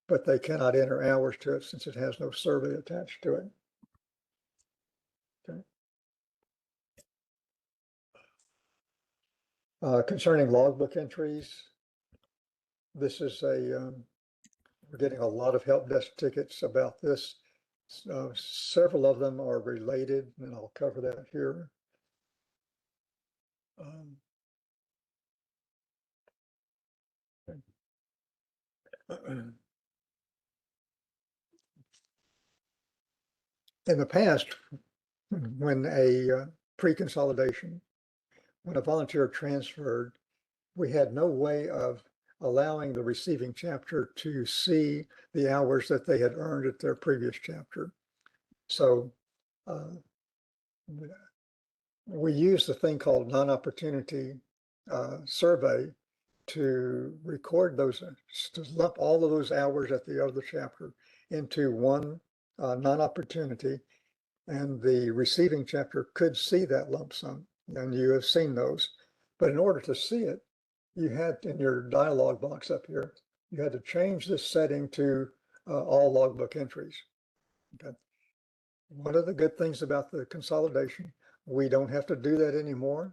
but they cannot enter hours to it since it has no survey attached to it. Okay. Concerning logbook entries, this is we're getting a lot of help desk tickets about this. Several of them are related, and I'll cover that here. In the past, when a pre-consolidation, when a volunteer transferred, we had no way of allowing the receiving chapter to see the hours that they had earned at their previous chapter. So we use the thing called non-opportunity survey to record those, to lump all of those hours at the other chapter into one non-opportunity, and the receiving chapter could see that lump sum, and you have seen those. But in order to see it, you had in your dialog box up here, you had to change this setting to all logbook entries. Okay. One of the good things about the consolidation, we don't have to do that anymore.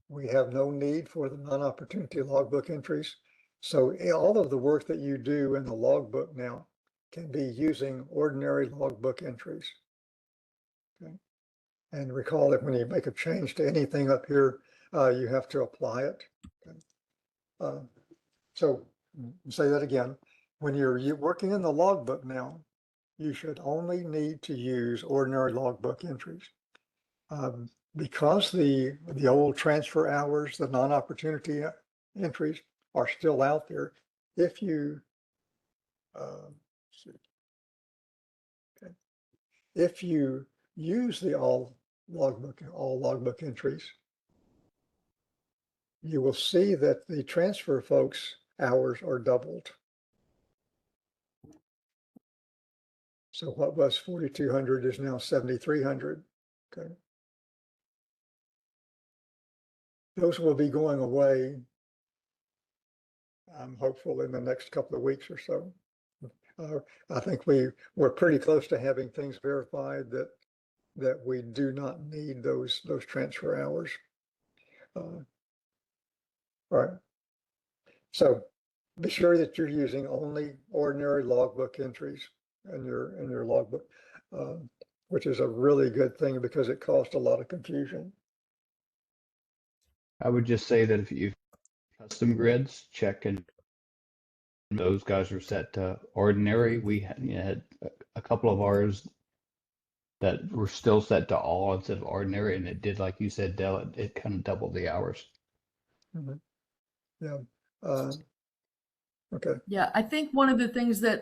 We have no need for the non-opportunity logbook entries. So all of the work that you do in the logbook now can be using ordinary logbook entries. Okay. And recall that when you make a change to anything up here, you have to apply it. Okay. So say that again. When you're working in the logbook now, you should only need to use ordinary logbook entries. Because the old transfer hours, the non-opportunity entries are still out there. If you okay. If you use the all logbook entries, you will see that the transfer folks' hours are doubled. So what was 4,200 is now 7,300. Okay. Those will be going away, I'm hopeful, in the next couple of weeks or so. I think we're pretty close to having things verified that we do not need those transfer hours. All right. So be sure that you're using only ordinary logbook entries in your logbook, which is a really good thing because it caused a lot of confusion. I would just say that if you custom grids, check and those guys are set to ordinary. We had a couple of ours that were still set to all instead of ordinary, and it did, like you said, Dell, it kind of doubled the hours. Mm-hmm. Yeah. Okay. Yeah, I think one of the things that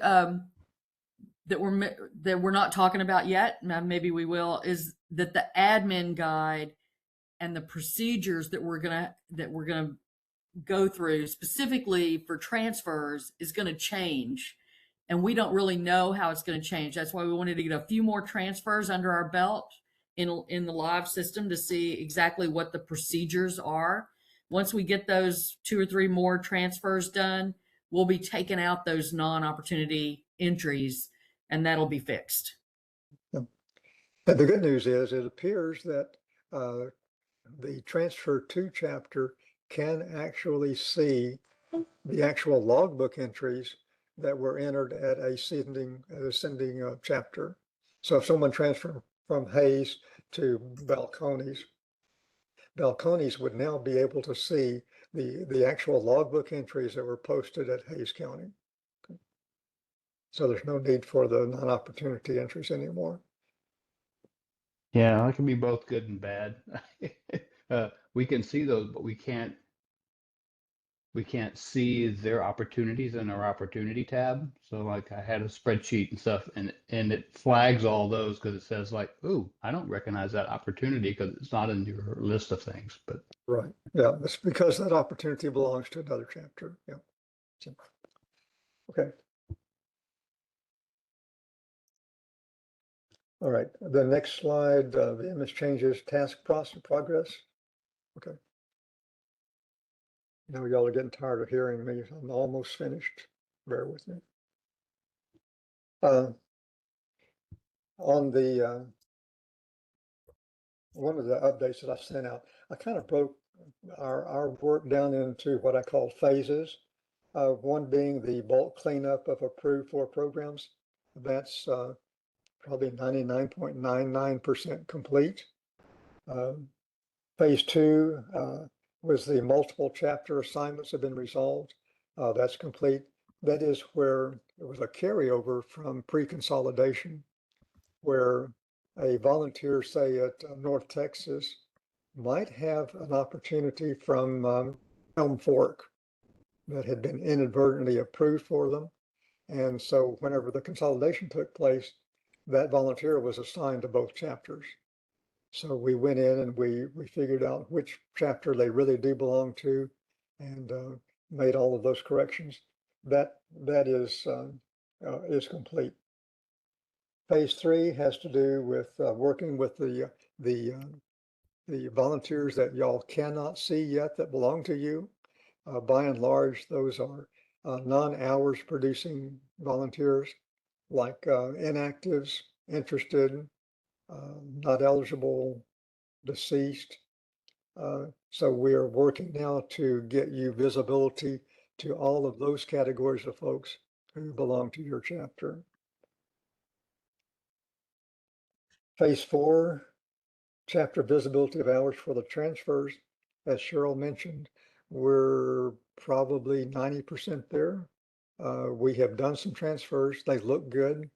that we're not talking about yet, maybe we will, is that the admin guide and the procedures that we're gonna go through specifically for transfers is going to change, and we don't really know how it's going to change. That's why we wanted to get a few more transfers under our belt in the live system to see exactly what the procedures are. Once we get those 2 or 3 more transfers done, we'll be taking out those non-opportunity entries, and that'll be fixed. And the good news is it appears that the transfer to chapter can actually see the actual logbook entries that were entered at ascending chapter. So if someone transferred from Hayes to Balcones would now be able to see the actual logbook entries that were posted at Hayes County. Okay. So there's no need for the non-opportunity entries anymore. Yeah, it can be both good and bad. We can see those, but we can't see their opportunities in our opportunity tab. So like I had a spreadsheet and stuff, and it flags all those because it says like, ooh, I don't recognize that opportunity because it's not in your list of things. But right, yeah, that's because that opportunity belongs to another chapter. Yeah. So, okay. All right, the next slide, VMS changes task process progress. Okay. Now y'all are getting tired of hearing me. I'm almost finished. Bear with me. On the one of the updates that I sent out, I kind of broke our work down into what I call phases. One being the bulk cleanup of approved for programs. That's probably 99.99% complete. Phase 2 was the multiple chapter assignments have been resolved. That's complete. That is where it was a carryover from pre-consolidation, where a volunteer, say at North Texas, might have an opportunity from Elm Fork that had been inadvertently approved for them. And so whenever the consolidation took place, that volunteer was assigned to both chapters. So we went in and we figured out which chapter they really do belong to. And made all of those corrections. That is complete. Phase 3 has to do with working with the volunteers that y'all cannot see yet that belong to you. By and large, those are non-hours producing volunteers, like inactives, interested, not eligible, deceased. So we are working now to get you visibility to all of those categories of folks who belong to your chapter. Phase 4, chapter visibility of hours for the transfers. As Cheryl mentioned, we're probably 90% there. We have done some transfers. They look good.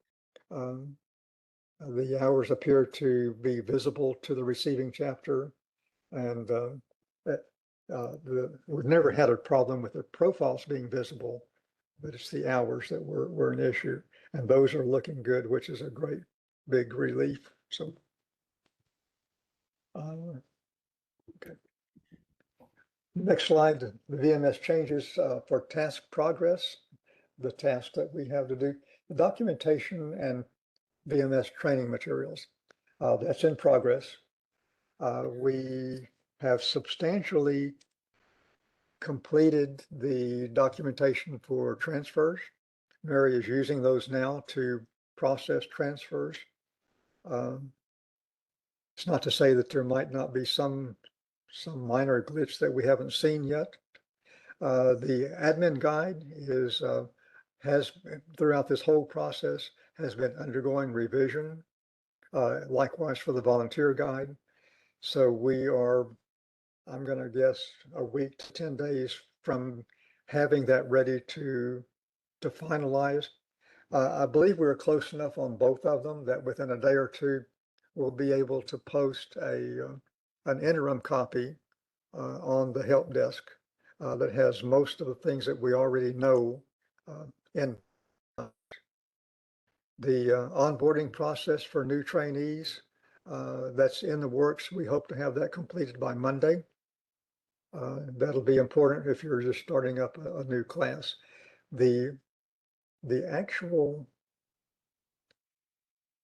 The hours appear to be visible to the receiving chapter, and we've never had a problem with the profiles being visible, but it's the hours that were an issue, and those are looking good, which is a great big relief. So, okay. Next slide, the VMS changes for task progress, the task that we have to do, the documentation and VMS training materials. That's in progress. We have substantially completed the documentation for transfers. Mary is using those now to process transfers. It's not to say that there might not be some minor glitch that we haven't seen yet. The admin guide has throughout this whole process has been undergoing revision. Likewise for the volunteer guide. So we are, I'm going to guess, a week to 10 days from having that ready to finalize. I believe we're close enough on both of them that within a day or two, we'll be able to post an interim copy on the help desk that has most of the things that we already know in the onboarding process for new trainees. That's in the works. We hope to have that completed by Monday. That'll be important if you're just starting up a new class. The actual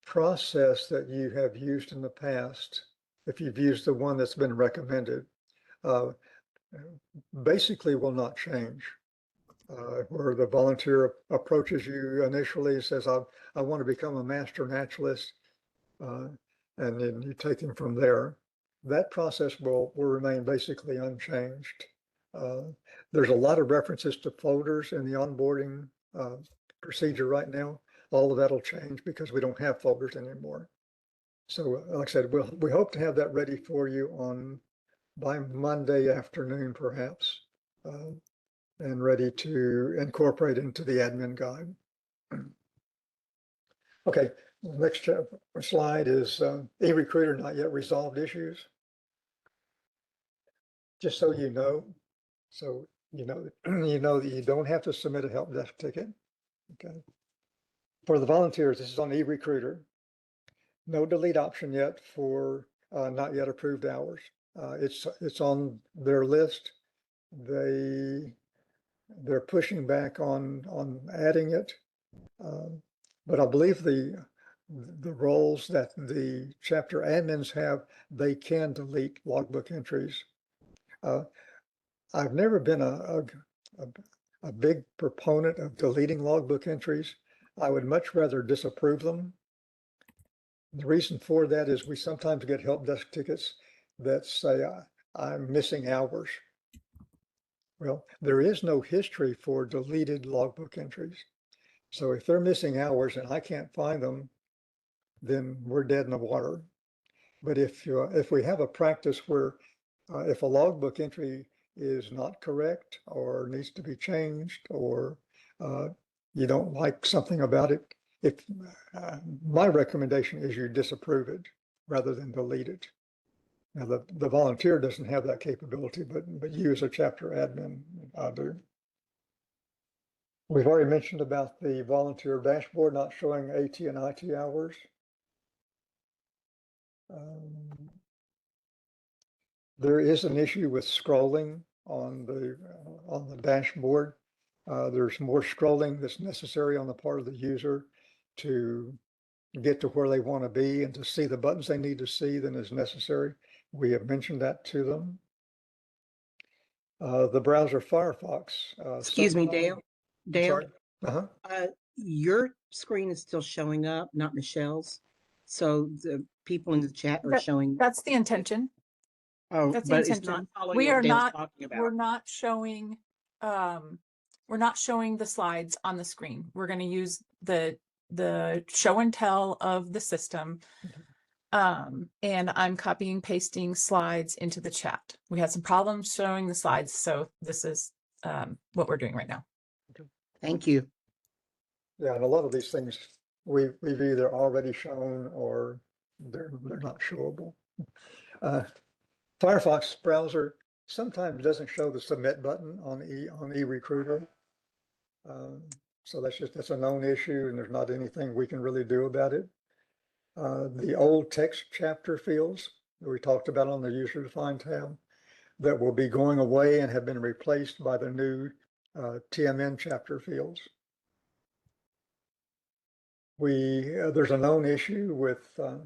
process that you have used in the past, if you've used the one that's been recommended, basically will not change. Where the volunteer approaches you initially and says, I want to become a master naturalist, and then you take them from there. That process will remain basically unchanged. There's a lot of references to folders in the onboarding procedure right now. All of that'll change because we don't have folders anymore. So like I said, we hope to have that ready for you by Monday afternoon, perhaps, and ready to incorporate into the admin guide. Okay, next slide is e-recruiter not yet resolved issues. Just so you know you know that you don't have to submit a help desk ticket. Okay. For the volunteers, this is on e-recruiter. No delete option yet for not yet approved hours. It's on their list. They're pushing back on adding it, but I believe the roles that the chapter admins have, they can delete logbook entries. I've never been a big proponent of deleting logbook entries. I would much rather disapprove them. The reason for that is we sometimes get help desk tickets that say I'm missing hours. Well, there is no history for deleted logbook entries. So if they're missing hours and I can't find them, then we're dead in the water. But if we have a practice where if a logbook entry is not correct or needs to be changed, or you don't like something about it, my recommendation is you disapprove it rather than delete it. Now the volunteer doesn't have that capability, but you as a chapter admin do. We've already mentioned about the volunteer dashboard not showing AT and IT hours. There is an issue with scrolling on the dashboard. There's more scrolling that's necessary on the part of the user to get to where they want to be and to see the buttons they need to see than is necessary. We have mentioned that to them. The browser Firefox. Excuse me, sometime- Dale. Dale, Sorry. Uh-huh. your screen is still showing up, not Michelle's. So the people in the chat are showing. That's the intention. Oh, That's the but it's not intention. following We what are Dale's not, talking we're about. not showing, we're not showing the slides on the screen. We're going to use the show and tell of the system. And I'm copying, pasting slides into the chat. We had some problems showing the slides, so this is what we're doing right now. Thank you. Yeah, and a lot of these things we've either already shown or they're not showable. Firefox browser sometimes doesn't show the submit button on eRecruiter. So that's a known issue, and there's not anything we can really do about it. The old text chapter fields that we talked about on the user defined tab that will be going away and have been replaced by the new TMN chapter fields. There's a known issue with sorry,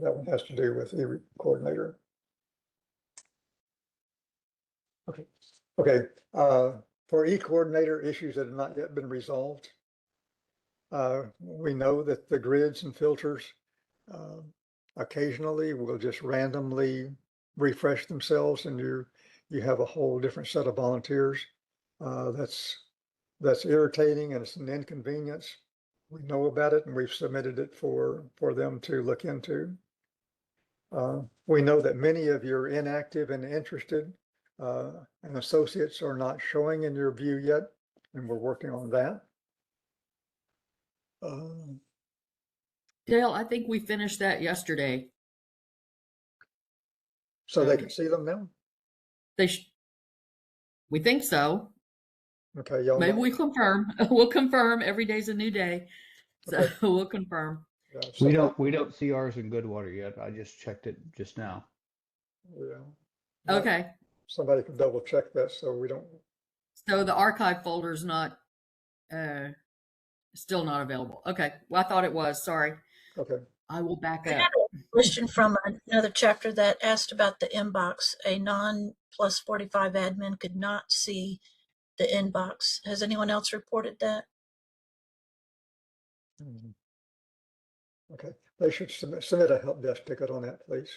that one has to do with eCoordinator. Okay. For eCoordinator issues that have not yet been resolved, we know that the grids and filters occasionally will just randomly refresh themselves, and you have a whole different set of volunteers. That's irritating, and it's an inconvenience. We know about it, and we've submitted it for them to look into. We know that many of your inactive and interested and associates are not showing in your view yet, and we're working on that. Dale, I think we finished that yesterday. So they can see them now? We think so. Okay, y'all. Maybe we confirm. We'll confirm. Every day's a new day. So Okay. we'll confirm. Yeah, We don't see ours in Goodwater yet. I just checked it just now. Yeah. Okay. Somebody can double check that so we don't. So the archive folder is not, still not available. Okay. Well, I thought it was. Sorry. Okay. I will back I up. had a question from another chapter that asked about the inbox. A non+45 admin could not see the inbox. Has anyone else reported that? Okay. They should submit a help desk ticket on that, please.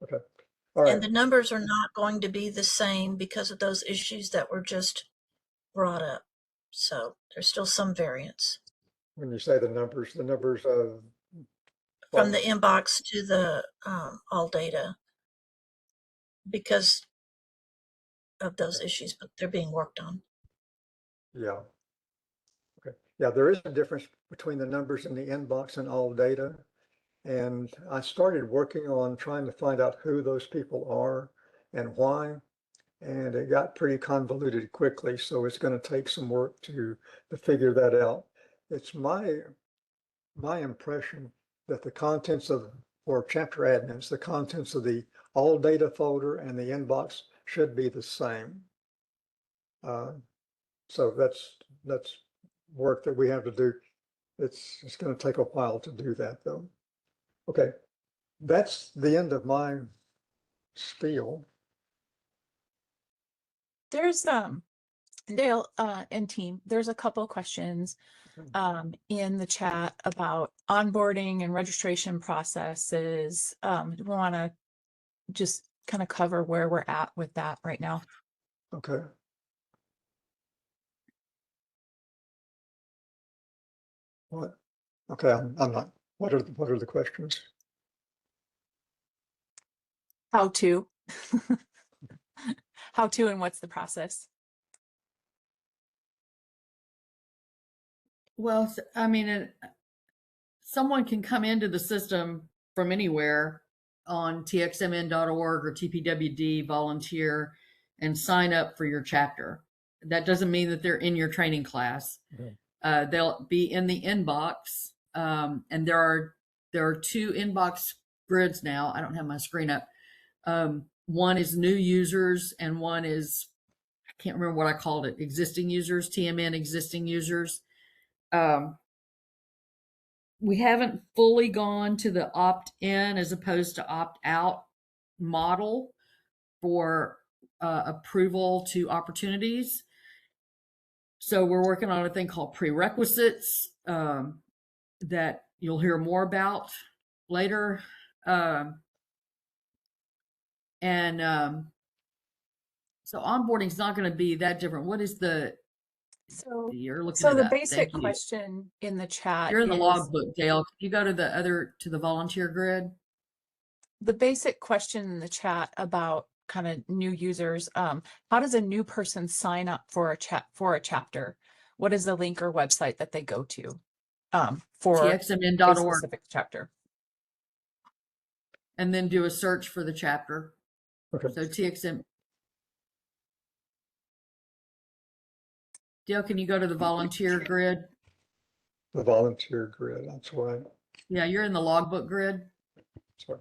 Okay. All right. And the numbers are not going to be the same because of those issues that were just brought up. So there's still some variance. When you say the numbers of From the inbox to the all data because of those issues, but they're being worked on. Yeah. Okay. Yeah, there is a difference between the numbers in the inbox and all data. And I started working on trying to find out who those people are and why. And it got pretty convoluted quickly. So it's going to take some work to figure that out. It's my impression that the contents for chapter admins, the contents of the all data folder and the inbox should be the same. So that's work that we have to do. It's going to take a while to do that though. Okay, that's the end of my spiel. There's Dale and team, there's a couple questions in the chat about onboarding and registration processes. We want to just kind of cover where we're at with that right now. Okay. What? Okay, I'm not. What are the questions? How to? How to and what's the process? Well, I mean, someone can come into the system from anywhere on txmn.org or TPWD, volunteer, and sign up for your chapter. That doesn't mean that they're in your training class. They'll be in the inbox, and there are there are 2 inbox grids now. I don't have my screen up. One is new users and one is, I can't remember what I called it, existing users, TMN existing users. We haven't fully gone to the opt-in as opposed to opt-out model for approval to opportunities. So we're working on a thing called prerequisites that you'll hear more about later. So onboarding is not going to be that different. What is the, So, you're looking so it the up. basic Thank you. question in the chat You're in the is logbook, Dale. Can you go to the volunteer grid? the basic question in the chat about kind of new users. How does a new person sign up for a chapter? What is the link or website that they go to for a txmn.org, specific chapter? and then do a search for the chapter. Okay. So TXM. Dale, can you go to the volunteer grid? The volunteer grid, that's why. Yeah, you're in the logbook grid. Sorry.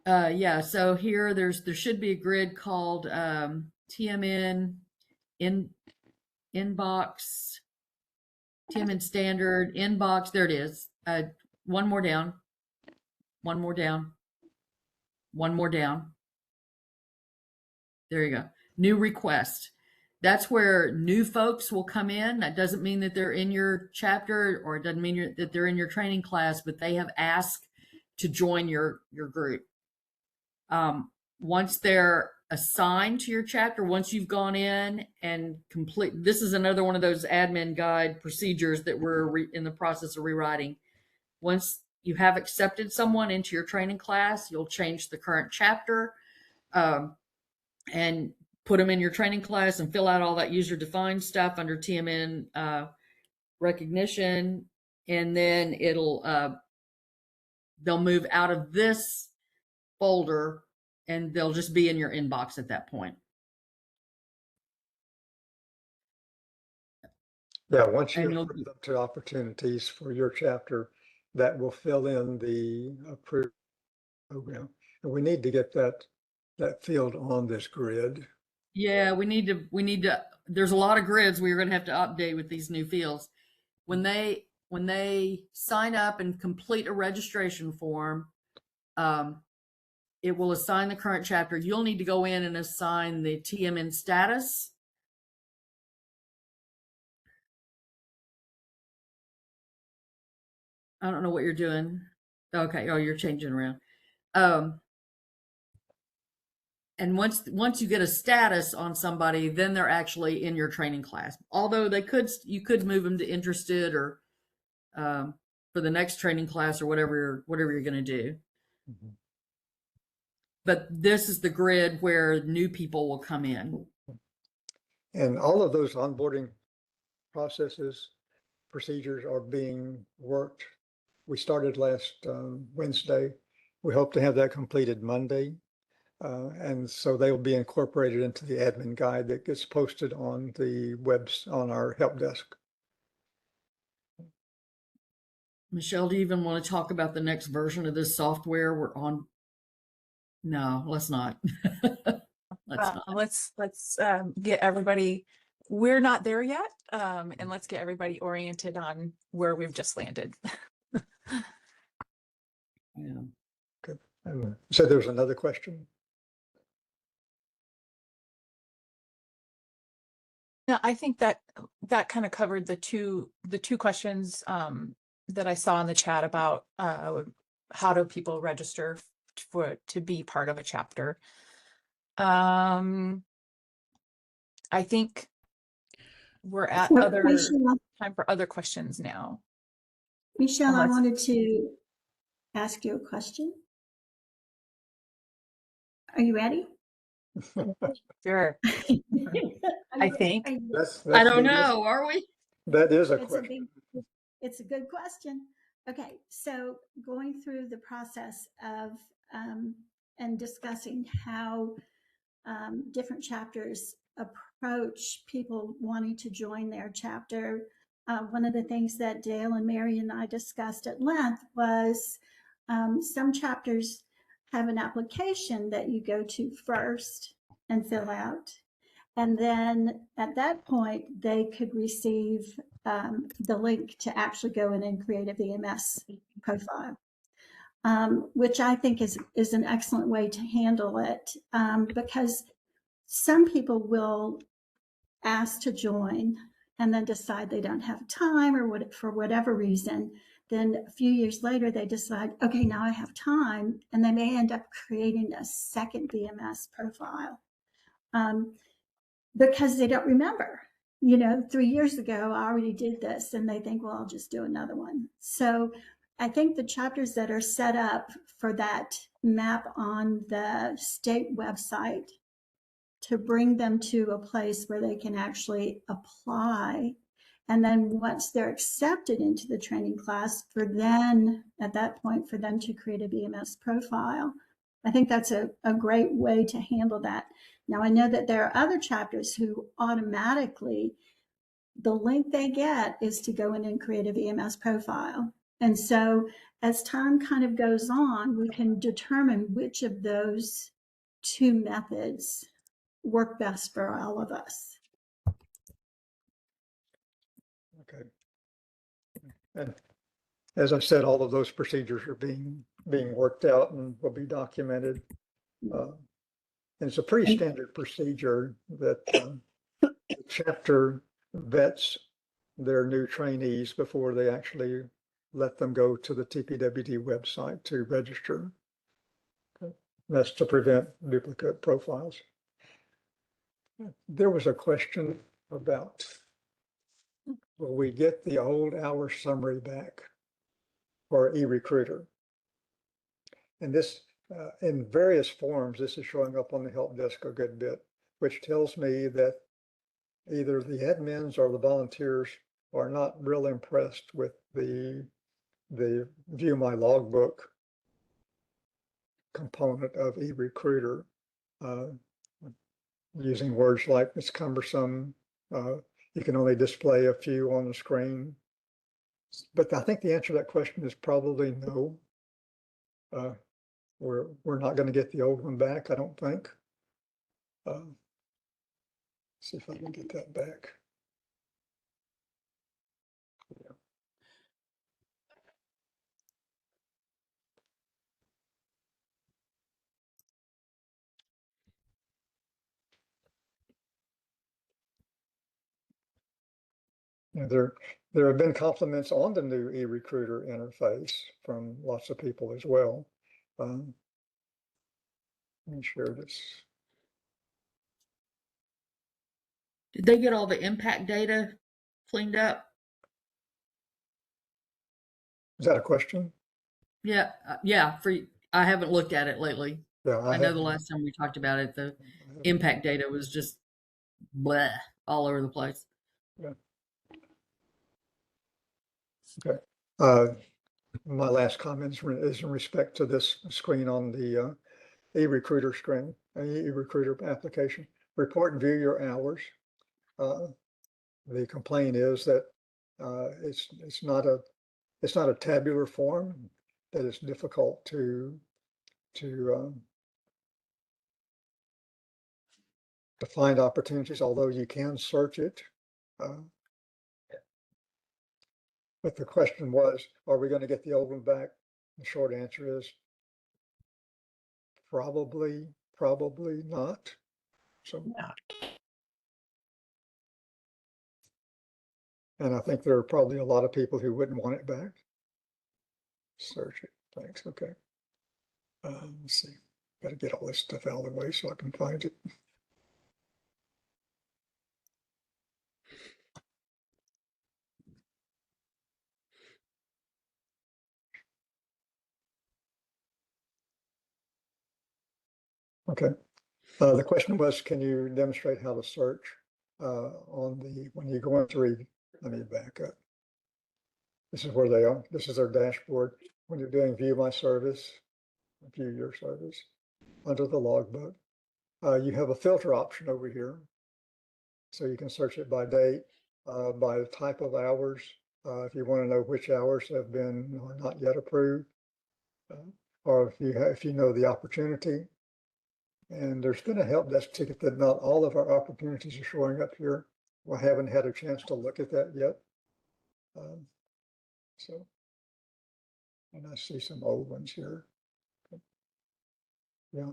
Yeah, so here there should be a grid called TMN inbox, TMN standard inbox. There it is. One more down. One more down. One more down. There you go. New request. That's where new folks will come in. That doesn't mean that they're in your chapter, or it doesn't mean that they're in your training class, but they have asked to join your group. Once they're assigned to your chapter, once you've gone in and complete, this is another one of those admin guide procedures that we're in the process of rewriting. Once you have accepted someone into your training class, you'll change the current chapter and put them in your training class and fill out all that user defined stuff under TMN recognition. And then they'll move out of this folder and they'll just be in your inbox at that point. Yeah, once And you you'll approve them to opportunities for your chapter, that will fill in the approved program. And we need to get that field on this grid. Yeah, we need to, there's a lot of grids we're going to have to update with these new fields. When they sign up and complete a registration form, it will assign the current chapter. You'll need to go in and assign the TMN status. I don't know what you're doing. Okay, oh, you're changing around. And once you get a status on somebody, then they're actually in your training class. Although you could move them to interested or for the next training class or whatever you're going to do. Mm-hmm. But this is the grid where new people will come in. And all of those onboarding processes, procedures are being worked. We started last Wednesday. We hope to have that completed Monday. And so they will be incorporated into the admin guide that gets posted on the on our help desk. Michelle, do you even want to talk about the next version of this software we're on? No, let's not. Let's get everybody. We're not there yet, and let's get everybody oriented on where we've just landed. Yeah. Good. So there's another question. Yeah, I think that kind of covered the two questions that I saw in the chat about how do people register to be part of a chapter. I think we're at time for other questions now. Michelle, I wanted to ask you a question. Are you ready? Sure. I think. I don't know. Are we? That is a question. It's a good question. Okay, so going through the process of and discussing how different chapters approach people wanting to join their chapter one of the things that Dale and Mary and I discussed at length was some chapters have an application that you go to first and fill out. And then at that point, they could receive the link to actually go in and create a VMS profile, which I think is an excellent way to handle it, because some people will ask to join and then decide they don't have time or what, for whatever reason. Then a few years later, they decide, okay, now I have time, and they may end up creating a second VMS profile. Because they don't remember, 3 years ago, I already did this, and they think, well, I'll just do another one. So I think the chapters that are set up for that map on the state website to bring them to a place where they can actually apply. And then once they're accepted into the training class, at that point, for them to create a VMS profile. I think that's a great way to handle that. Now, I know that there are other chapters who automatically, the link they get is to go in and create a VMS profile. And so as time kind of goes on, we can determine which of those two methods work best for all of us. Okay. And as I said, all of those procedures are being worked out and will be documented. And it's a pretty standard procedure that the chapter vets their new trainees before they actually let them go to the TPWD website to register. That's to prevent duplicate profiles. There was a question about, will we get the old hour summary back for eRecruiter? And this, in various forms, this is showing up on the help desk a good bit, which tells me that either the admins or the volunteers are not real impressed with the view my logbook component of eRecruiter, using words like it's cumbersome, you can only display a few on the screen. But I think the answer to that question is probably no. We're not going to get the old one back, I don't think. See if I can get that back. Yeah. There have been compliments on the new eRecruiter interface from lots of people as well. Let me share this. Did they get all the impact data cleaned up? Is that a question? Yeah, I haven't looked at it lately. Yeah, I know the last time we talked about it, the impact data was just bleh all over the place. Yeah. Okay. My last comment is in respect to this screen on the eRecruiter screen, eRecruiter application. Report and view your hours. The complaint is that it's not a tabular form, that it's difficult to find opportunities, although you can search it. But the question was, are we going to get the old one back? The short answer is probably not. So, and I think there are probably a lot of people who wouldn't want it back. Search it. Thanks. Okay. Let's see. Got to get all this stuff out of the way so I can find it. Okay. The question was, can you demonstrate how to search when you go into read? Let me back up. This is where they are. This is their dashboard. When you're doing view my service, view your service, under the logbook, you have a filter option over here. So you can search it by date, by the type of hours. If you want to know which hours have been not yet approved, or if you know the opportunity. And there's been a help desk ticket that not all of our opportunities are showing up here. We haven't had a chance to look at that yet. So, and I see some old ones here. Yeah,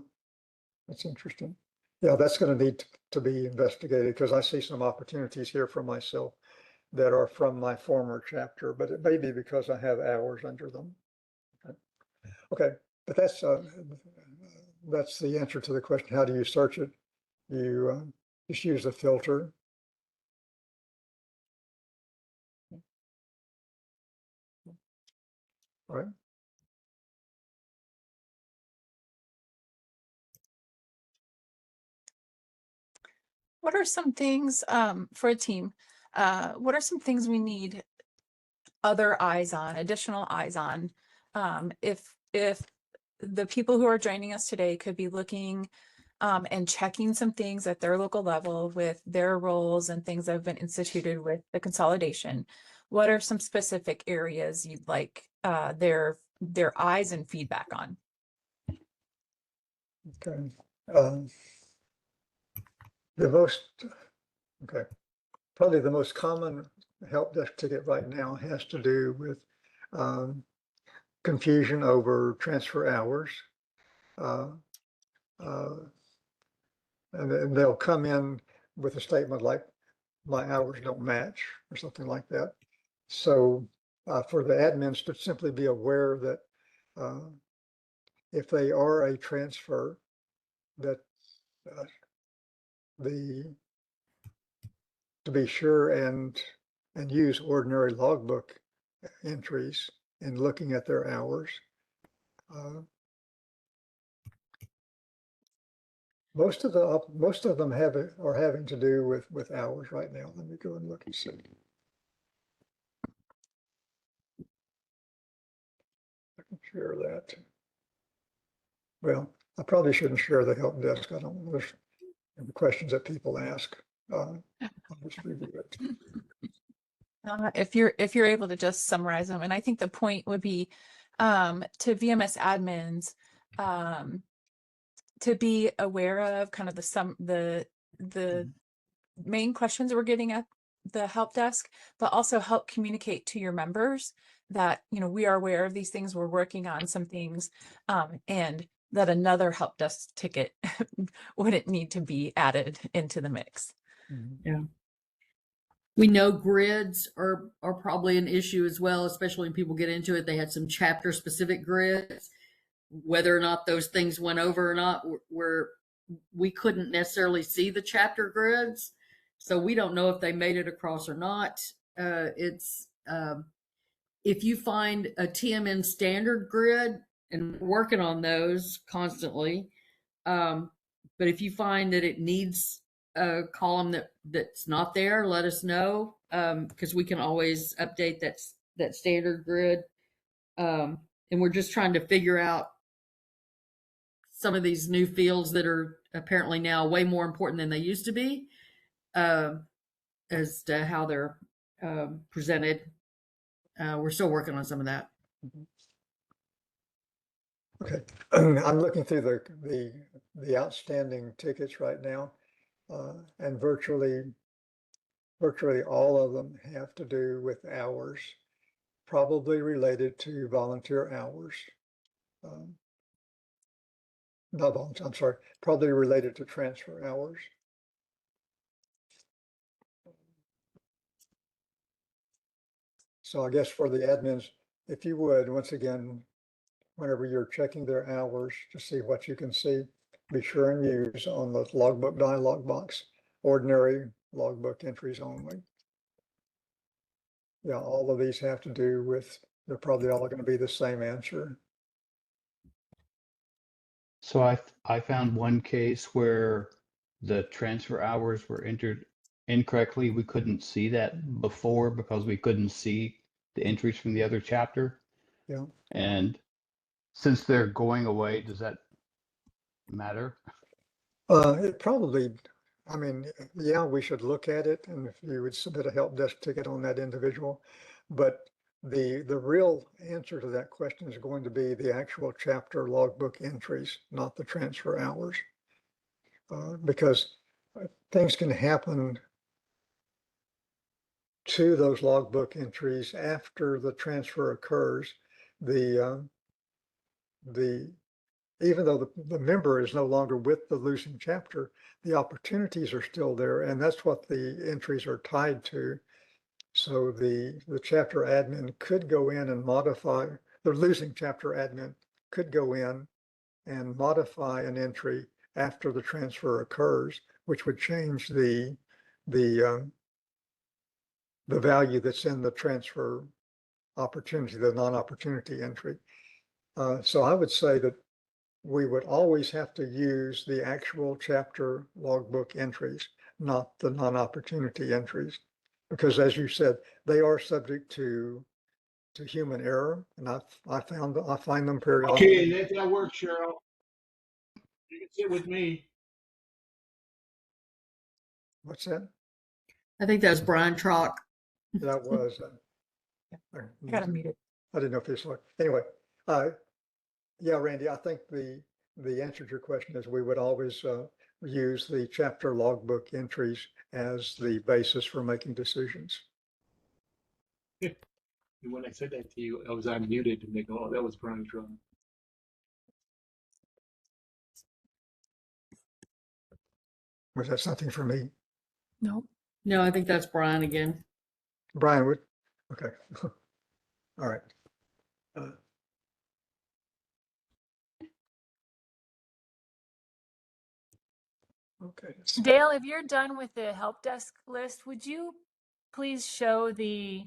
that's interesting. Yeah, that's going to need to be investigated because I see some opportunities here for myself that are from my former chapter, but it may be because I have hours under them. Okay, but that's the answer to the question. How do you search it? You just use a filter. Right. What are some things for a team? What are some things we need other eyes on, additional eyes on? If the people who are joining us today could be looking and checking some things at their local level with their roles and things that have been instituted with the consolidation, what are some specific areas you'd like their eyes and feedback on? Okay. Probably the most common help desk ticket right now has to do with confusion over transfer hours. And they'll come in with a statement like, my hours don't match or something like that. So for the admins to simply be aware that if they are a transfer, that to be sure and use ordinary logbook entries in looking at their hours. Most of them are having to do with hours right now. Let me go and look and see. I can share that. Well, I probably shouldn't share the help desk. I don't know. There's the questions that people ask. I'll just review it. If you're able to just summarize them, and I think the point would be to VMS admins to be aware of kind of the main questions we're getting at the help desk, but also help communicate to your members that we are aware of these things, we're working on some things, and that another help desk ticket wouldn't need to be added into the mix. Yeah. We know grids are probably an issue as well, especially when people get into it. They had some chapter specific grids. Whether or not those things went over or not, we couldn't necessarily see the chapter grids. So we don't know if they made it across or not. If you find a TMN standard grid, and we're working on those constantly, but if you find that it needs a column that's not there, let us know, because we can always update that standard grid. And we're just trying to figure out some of these new fields that are apparently now way more important than they used to be, as to how they're presented. We're still working on some of that. Okay, I'm looking through the outstanding tickets right now, and virtually all of them have to do with hours, probably related to volunteer hours. Not volunteer, I'm sorry, probably related to transfer hours. So I guess for the admins, if you would, once again, whenever you're checking their hours to see what you can see, be sure and use on the logbook dialog box, ordinary logbook entries only. Yeah, all of these have to do with, they're probably all going to be the same answer. So I found one case where the transfer hours were entered incorrectly. We couldn't see that before because we couldn't see the entries from the other chapter. Yeah. And since they're going away, does that matter? It probably I mean, yeah, we should look at it, and if you would submit a help desk ticket on that individual. But the real answer to that question is going to be the actual chapter logbook entries, not the transfer hours. Because things can happen to those logbook entries after the transfer occurs. The even though the member is no longer with the losing chapter, the opportunities are still there, and that's what the entries are tied to. So the chapter admin could go in and modify, the losing chapter admin could go in and modify an entry after the transfer occurs, which would change the value that's in the transfer opportunity, the non-opportunity entry. So I would say that we would always have to use the actual chapter logbook entries, not the non-opportunity entries. Because as you said, they are subject to human error, and I find them periodically. Okay, that works, Cheryl. You can sit with me. What's that? I think that's Brian Trock. That was, I got to mute it. I didn't know if it's like, anyway, yeah, Randy, I think the answer to your question is we would always use the chapter logbook entries as the basis for making decisions. And when I said that to you, I was unmuted and they go, oh, that was Brian Drum. Was that something for me? No. No, I think that's Brian again. Brian would, okay. All right. Okay. Dale, if you're done with the help desk list, would you please show the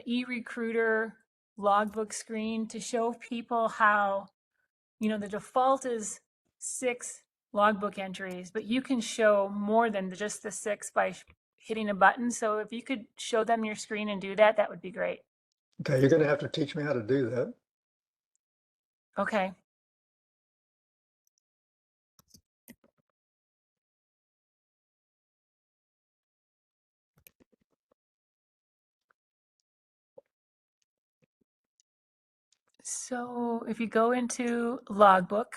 e-recruiter logbook screen to show people how, the default is 6 logbook entries, but you can show more than just the 6 by hitting a button. So if you could show them your screen and do that, that would be great. Okay, you're going to have to teach me how to do that. Okay. So if you go into logbook,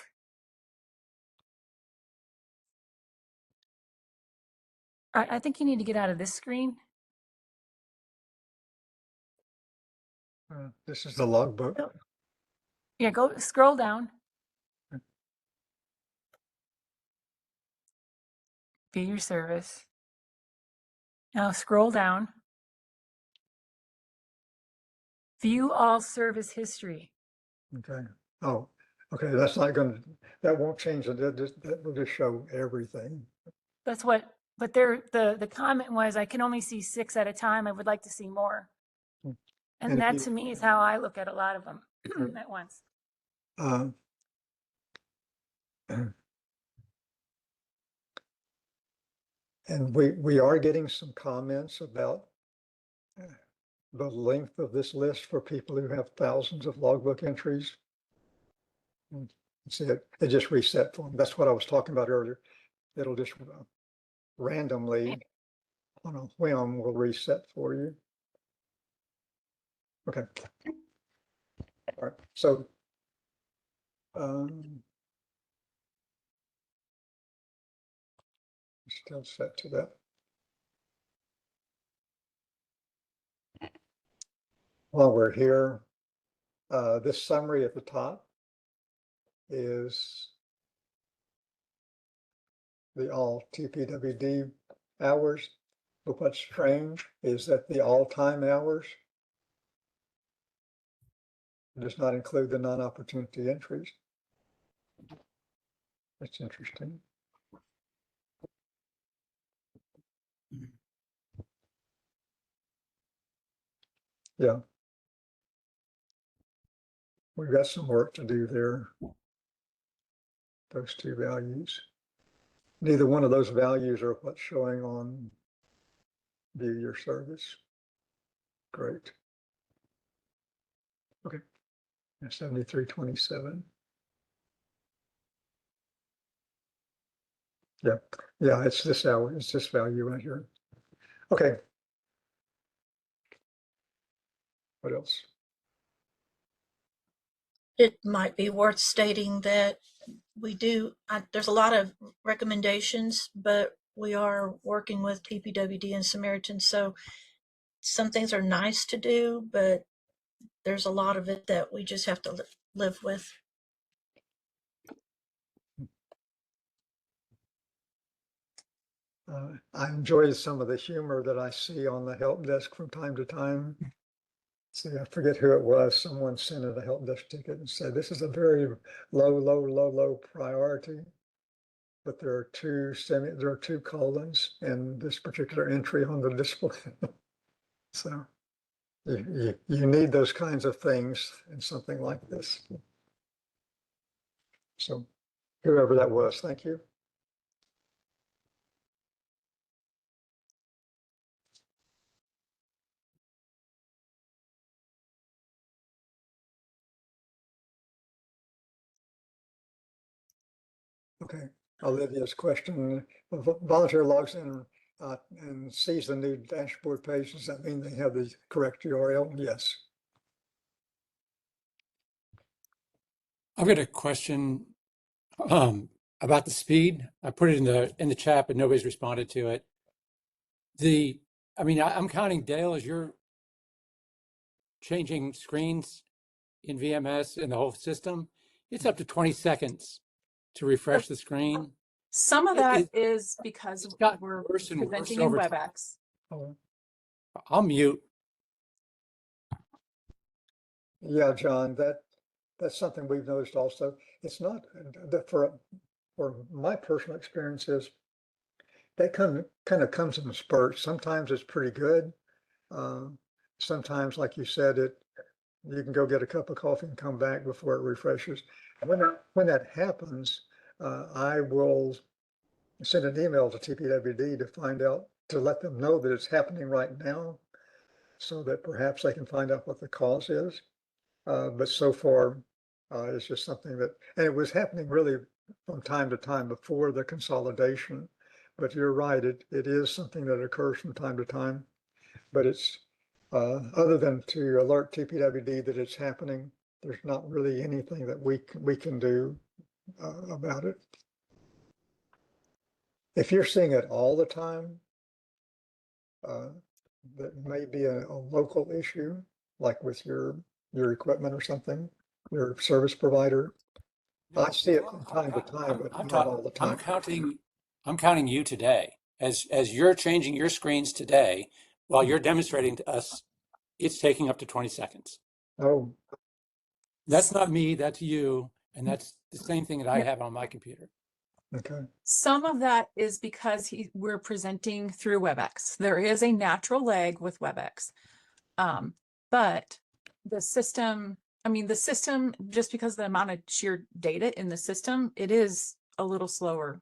I think you need to get out of this screen. This is the logbook. Oh. Yeah, go scroll down. View your service. Now scroll down. View all service history. Okay. Oh, okay. That's not going to, that won't change it. That will just show everything. That's what, but the comment was, I can only see 6 at a time. I would like to see more. Hmm. And that to me is how I look at a lot of them at once. And we are getting some comments about the length of this list for people who have thousands of logbook entries. See, it just reset for them. That's what I was talking about earlier. It'll just randomly on a whim will reset for you. Okay. All right. So still set to that. While we're here, this summary at the top is the all TPWD hours. But what's strange is that the all-time hours does not include the non-opportunity entries. That's interesting. Yeah. We've got some work to do there. Those two values. Neither one of those values are what's showing on view your service. Great. Okay. 7327. Yeah, it's this value right here. Okay. What else? It might be worth stating that there's a lot of recommendations, but we are working with PPWD and Samaritan. So some things are nice to do, but there's a lot of it that we just have to live with. I enjoy some of the humor that I see on the help desk from time to time. See, I forget who it was. Someone sent in a help desk ticket and said, this is a very low priority. But there are two colons in this particular entry on the display. So you need those kinds of things in something like this. So whoever that was, thank you. Okay, Olivia's question, volunteer logs in and sees the new dashboard page. Does that mean they have the correct URL? Yes. I've got a question about the speed. I put it in the chat, but nobody's responded to it. I'm counting, Dale, as you're changing screens in VMS in the whole system, it's up to 20 seconds to refresh the screen. Some of that is because we're worse and worse presenting in over time. WebEx. I'll mute. Yeah, John, that's something we've noticed also. It's not that for my personal experience is that kind of comes in spurts. Sometimes it's pretty good. Sometimes, like you said, you can go get a cup of coffee and come back before it refreshes. When that happens, I will send an email to TPWD to let them know that it's happening right now, so that perhaps they can find out what the cause is. But so far, it's just something and it was happening really from time to time before the consolidation. But you're right, it is something that occurs from time to time. But it's other than to alert TPWD that it's happening, there's not really anything that we can do about it. If you're seeing it all the time, that may be a local issue, like with your equipment or something, your service provider. I see it from time to time, but not all the time. I'm counting you today. As you're changing your screens today, while you're demonstrating to us, it's taking up to 20 seconds. Oh. That's not me, that's you. And that's the same thing that I have on my computer. Okay. Some of that is because we're presenting through WebEx. There is a natural lag with WebEx. But the system, just because of the amount of sheer data in the system, it is a little slower.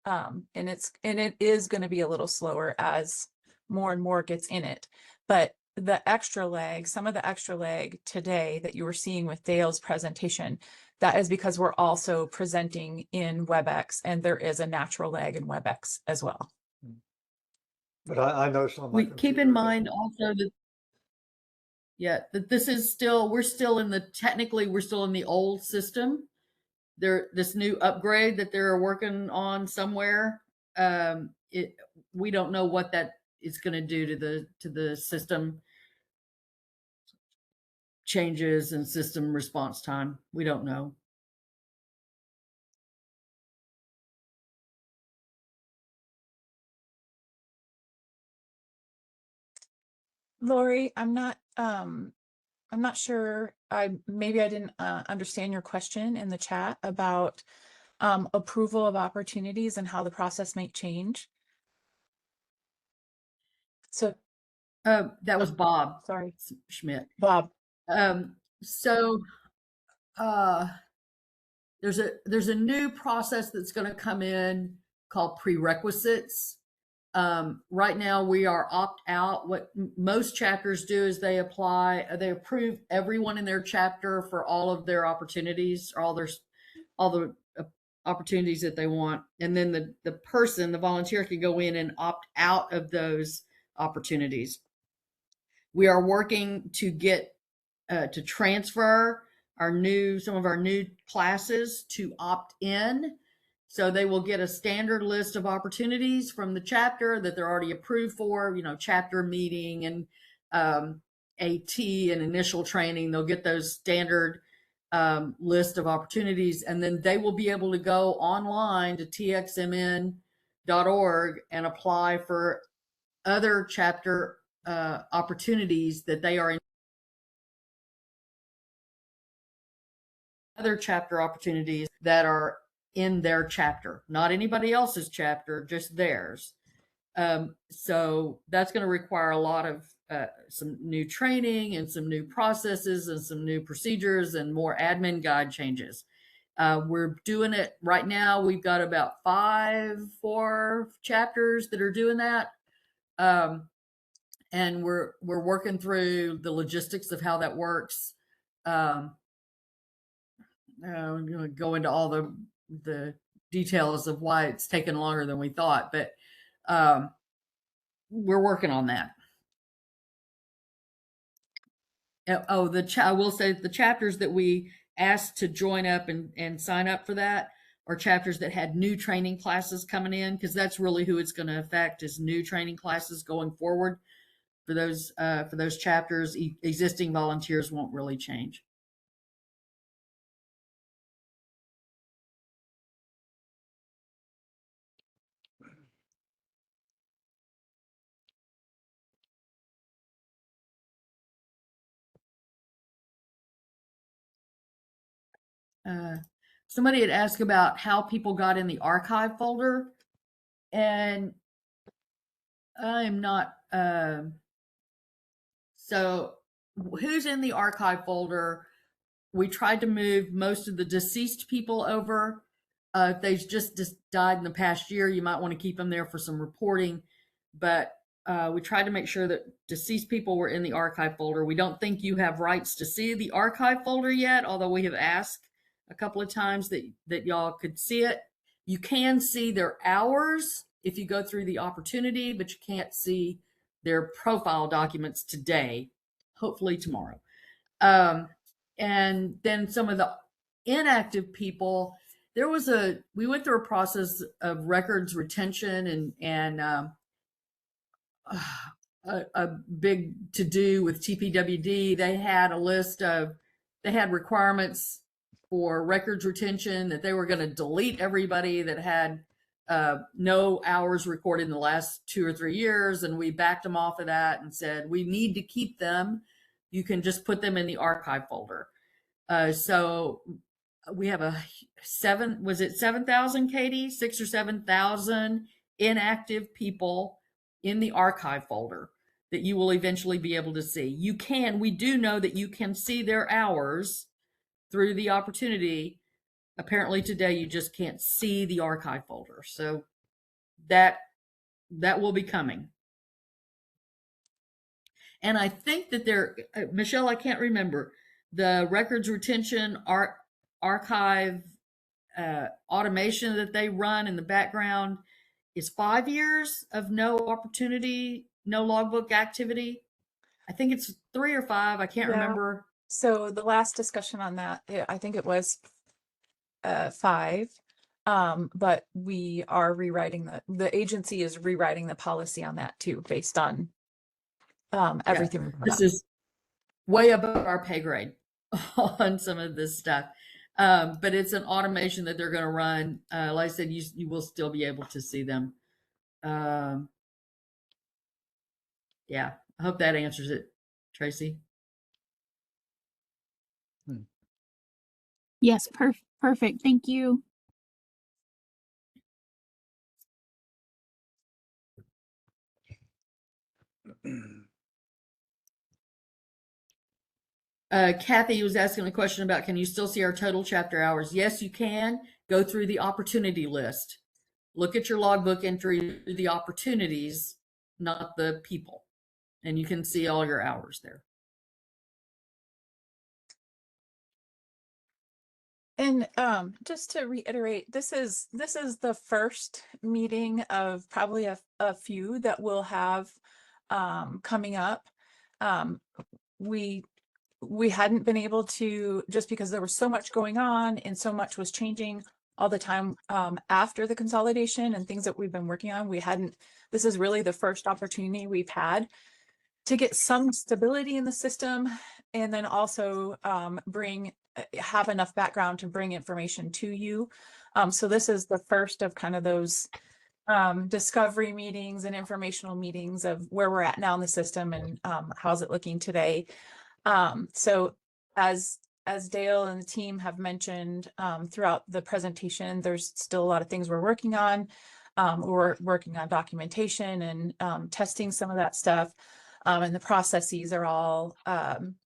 And it is going to be a little slower as more and more gets in it. But some of the extra lag today that you were seeing with Dale's presentation, that is because we're also presenting in WebEx, and there is a natural lag in WebEx as well. But I noticed on my Keep in mind also that this is we're still in the old system. This new upgrade that they're working on somewhere. We don't know what that is going to do to the system changes and system response time. We don't know. Lori, I'm not sure. Maybe I didn't understand your question in the chat about approval of opportunities and how the process might change. So that was Bob. Sorry, Schmidt. Bob. There's a new process that's going to come in called prerequisites. Right now we are opt out. What most chapters do is they approve everyone in their chapter for all of their opportunities, all the opportunities that they want. And then the volunteer can go in and opt out of those opportunities. We are working to get to transfer some of our new classes to opt in. So they will get a standard list of opportunities from the chapter that they're already approved for, chapter meeting and AT and initial training. They'll get those standard list of opportunities, and then they will be able to go online to txmn.org and apply for other chapter opportunities that they are in. Other chapter opportunities that are in their chapter, not anybody else's chapter, just theirs. So that's going to require a lot of some new training and some new processes and some new procedures and more admin guide changes. We're doing it right now. We've got about 4 chapters that are doing that. And we're working through the logistics of how that works. I'm going to go into all the details of why it's taken longer than we thought, but we're working on that. I will say the chapters that we asked to join up and sign up for that are chapters that had new training classes coming in, because that's really who it's going to affect, is new training classes going forward for those chapters. Existing volunteers won't really change. Somebody had asked about how people got in the archive folder, and I'm not. So who's in the archive folder? We tried to move most of the deceased people over. If they've just died in the past year, you might want to keep them there for some reporting. But we tried to make sure that deceased people were in the archive folder. We don't think you have rights to see the archive folder yet, although we have asked a couple of times that y'all could see it. You can see their hours if you go through the opportunity, but you can't see their profile documents today, hopefully tomorrow. And then some of the inactive people, we went through a process of records retention and a big to do with TPWD. They had requirements for records retention, that they were going to delete everybody that had no hours recorded in the last 2 or 3 years. And we backed them off of that and said, we need to keep them. You can just put them in the archive folder. So we have 7,000, Katie? 6,000 or 7,000 inactive people in the archive folder that you will eventually be able to see. We do know that you can see their hours through the opportunity. Apparently today you just can't see the archive folder. So that will be coming. And I think that Michelle, I can't remember, the records retention archive automation that they run in the background is 5 years of no opportunity, no logbook activity. I think it's 3 or 5. I can't remember. So the last discussion on that, I think it was 5. But we are rewriting the agency is rewriting the policy on that too, based on everything. Yeah, this is way above our pay grade on some of this stuff. But it's an automation that they're going to run. Like I said, you will still be able to see them. Yeah, I hope that answers it, Tracy. Yes, perfect. Thank you. Kathy was asking a question about, can you still see our total chapter hours? Yes, you can. Go through the opportunity list. Look at your logbook entry, the opportunities, not the people. And you can see all your hours there. And just to reiterate, this is the first meeting of probably a few that we'll have coming up. Um, we hadn't been able to, just because there was so much going on and so much was changing all the time after the consolidation and things that we've been working on. This is really the first opportunity we've had to get some stability in the system, and then also have enough background to bring information to you. So this is the first of kind of those discovery meetings and informational meetings of where we're at now in the system and how's it looking today. So as Dale and the team have mentioned throughout the presentation, there's still a lot of things we're working on. We're working on documentation and testing some of that stuff. And the processes are all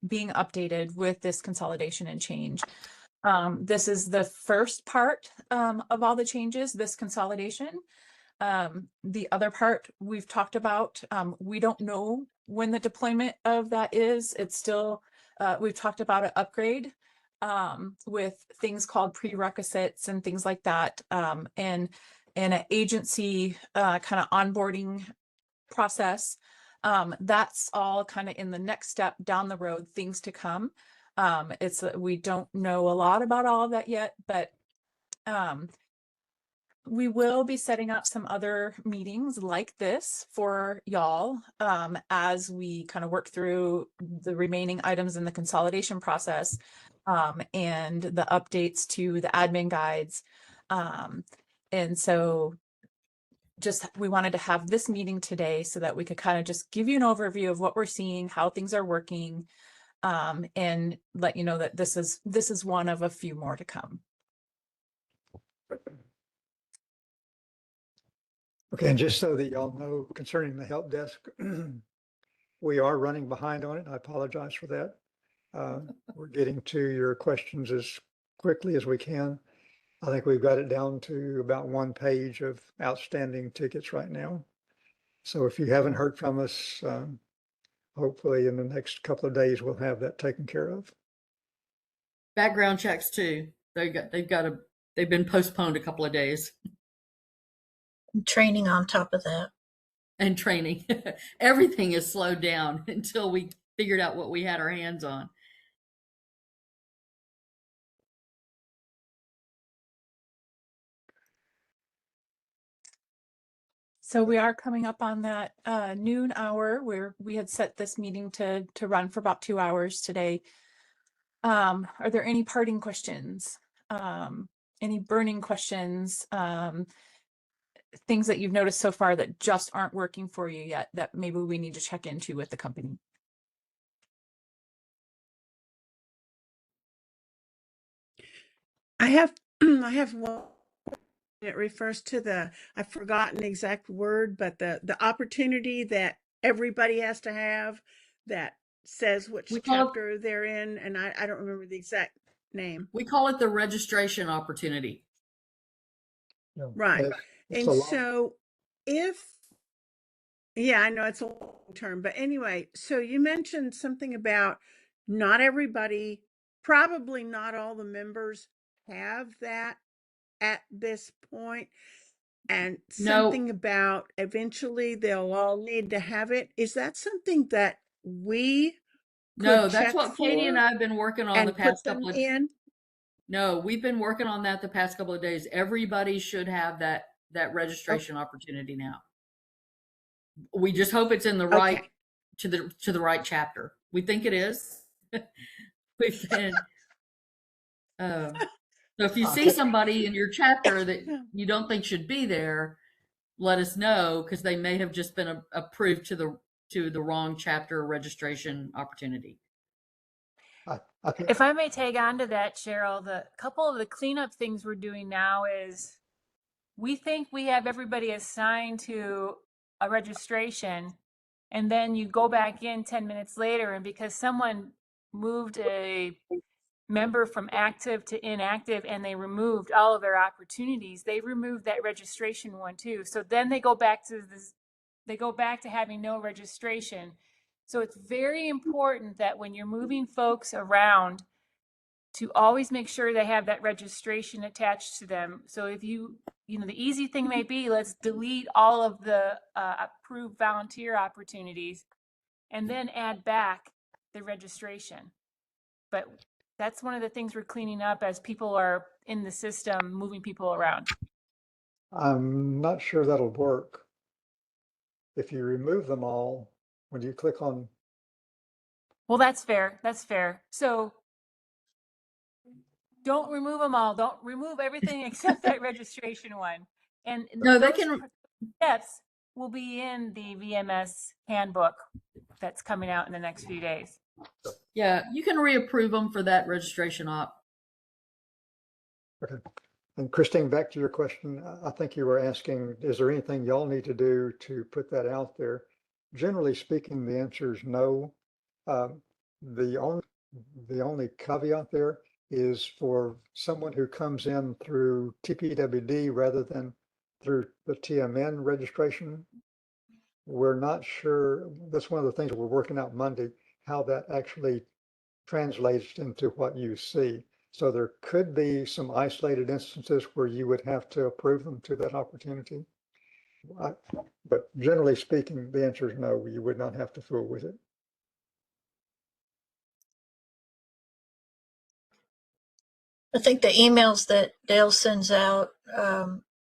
being updated with this consolidation and change. This is the first part of all the changes, this consolidation. The other part we've talked about, we don't know when the deployment of that is. It's still, we've talked about an upgrade with things called prerequisites and things like that, and an agency kind of onboarding process. That's all kind of in the next step down the road, things to come. We don't know a lot about all of that yet, but we will be setting up some other meetings like this for y'all as we kind of work through the remaining items in the consolidation process and the updates to the admin guides. And so we wanted to have this meeting today so that we could kind of just give you an overview of what we're seeing, how things are working, and let you know that this is one of a few more to come. Okay, and just so that y'all know, concerning the help desk, we are running behind on it. I apologize for that. We're getting to your questions as quickly as we can. I think we've got it down to about 1 page of outstanding tickets right now. So if you haven't heard from us, hopefully in the next couple of days, we'll have that taken care of. Background checks too. They've been postponed a couple of days. Training on top of that. And training. Everything is slowed down until we figured out what we had our hands on. So we are coming up on that noon hour where we had set this meeting to run for about 2 hours today. Are there any parting questions? Any burning questions? Things that you've noticed so far that just aren't working for you yet that maybe we need to check into with the company? I have one. It refers to I've forgotten the exact word, but the opportunity that everybody has to have that says which chapter they're in, and I don't remember the exact name. We call it the registration opportunity. No, Right. it's And a so yeah, I know it's a long term, but anyway, so you mentioned something about not everybody, probably not all the members have that at this point, and something about eventually they'll all need to have it. Is that something that we could that's check what Katie and for I have been working on the and past put them couple of in? No, we've been working on that the past couple of days. Everybody should have that registration opportunity now. We just hope it's in the right to the right chapter. We think it is. We've been so if you see somebody in your chapter that you don't think should be there, let us know, because they may have just been approved to the wrong chapter registration opportunity. If I may tag on to that, Cheryl, the couple of the cleanup things we're doing now is we think we have everybody assigned to a registration, and then you go back in 10 minutes later, and because someone moved a member from active to inactive and they removed all of their opportunities, they removed that registration one too. So then they go back to having no registration. So it's very important that when you're moving folks around to always make sure they have that registration attached to them. So if you know, the easy thing may be, let's delete all of the approved volunteer opportunities and then add back the registration. But that's one of the things we're cleaning up as people are in the system, moving people around. I'm not sure that'll work. If you remove them all, when you click on, Well, that's fair. That's fair. So don't remove them all. Don't remove everything except that registration one. And No, they those can. steps will be in the VMS handbook that's coming out in the next few days. Yeah, you can reapprove them for that registration op. okay. And Christine, back to your question, I think you were asking, is there anything y'all need to do to put that out there? Generally speaking, the answer is no. The only caveat there is for someone who comes in through TPWD rather than through the TMN registration. We're not sure, that's one of the things we're working out Monday, how that actually translates into what you see. So there could be some isolated instances where you would have to approve them to that opportunity. But generally speaking, the answer is no, you would not have to fool with it. I think the emails that Dale sends out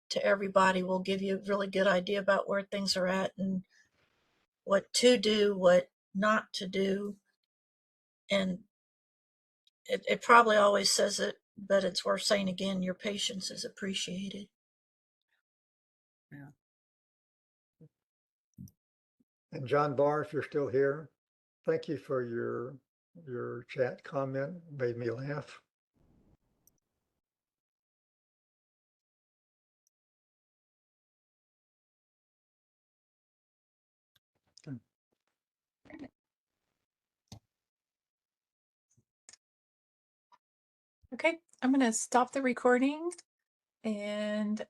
to everybody will give you a really good idea about where things are at and what to do, what not to do. And it probably always says it, but it's worth saying again, your patience is appreciated. Yeah. And John Barr, if you're still here, thank you for your chat comment, made me laugh. Okay, I'm going to stop the recording and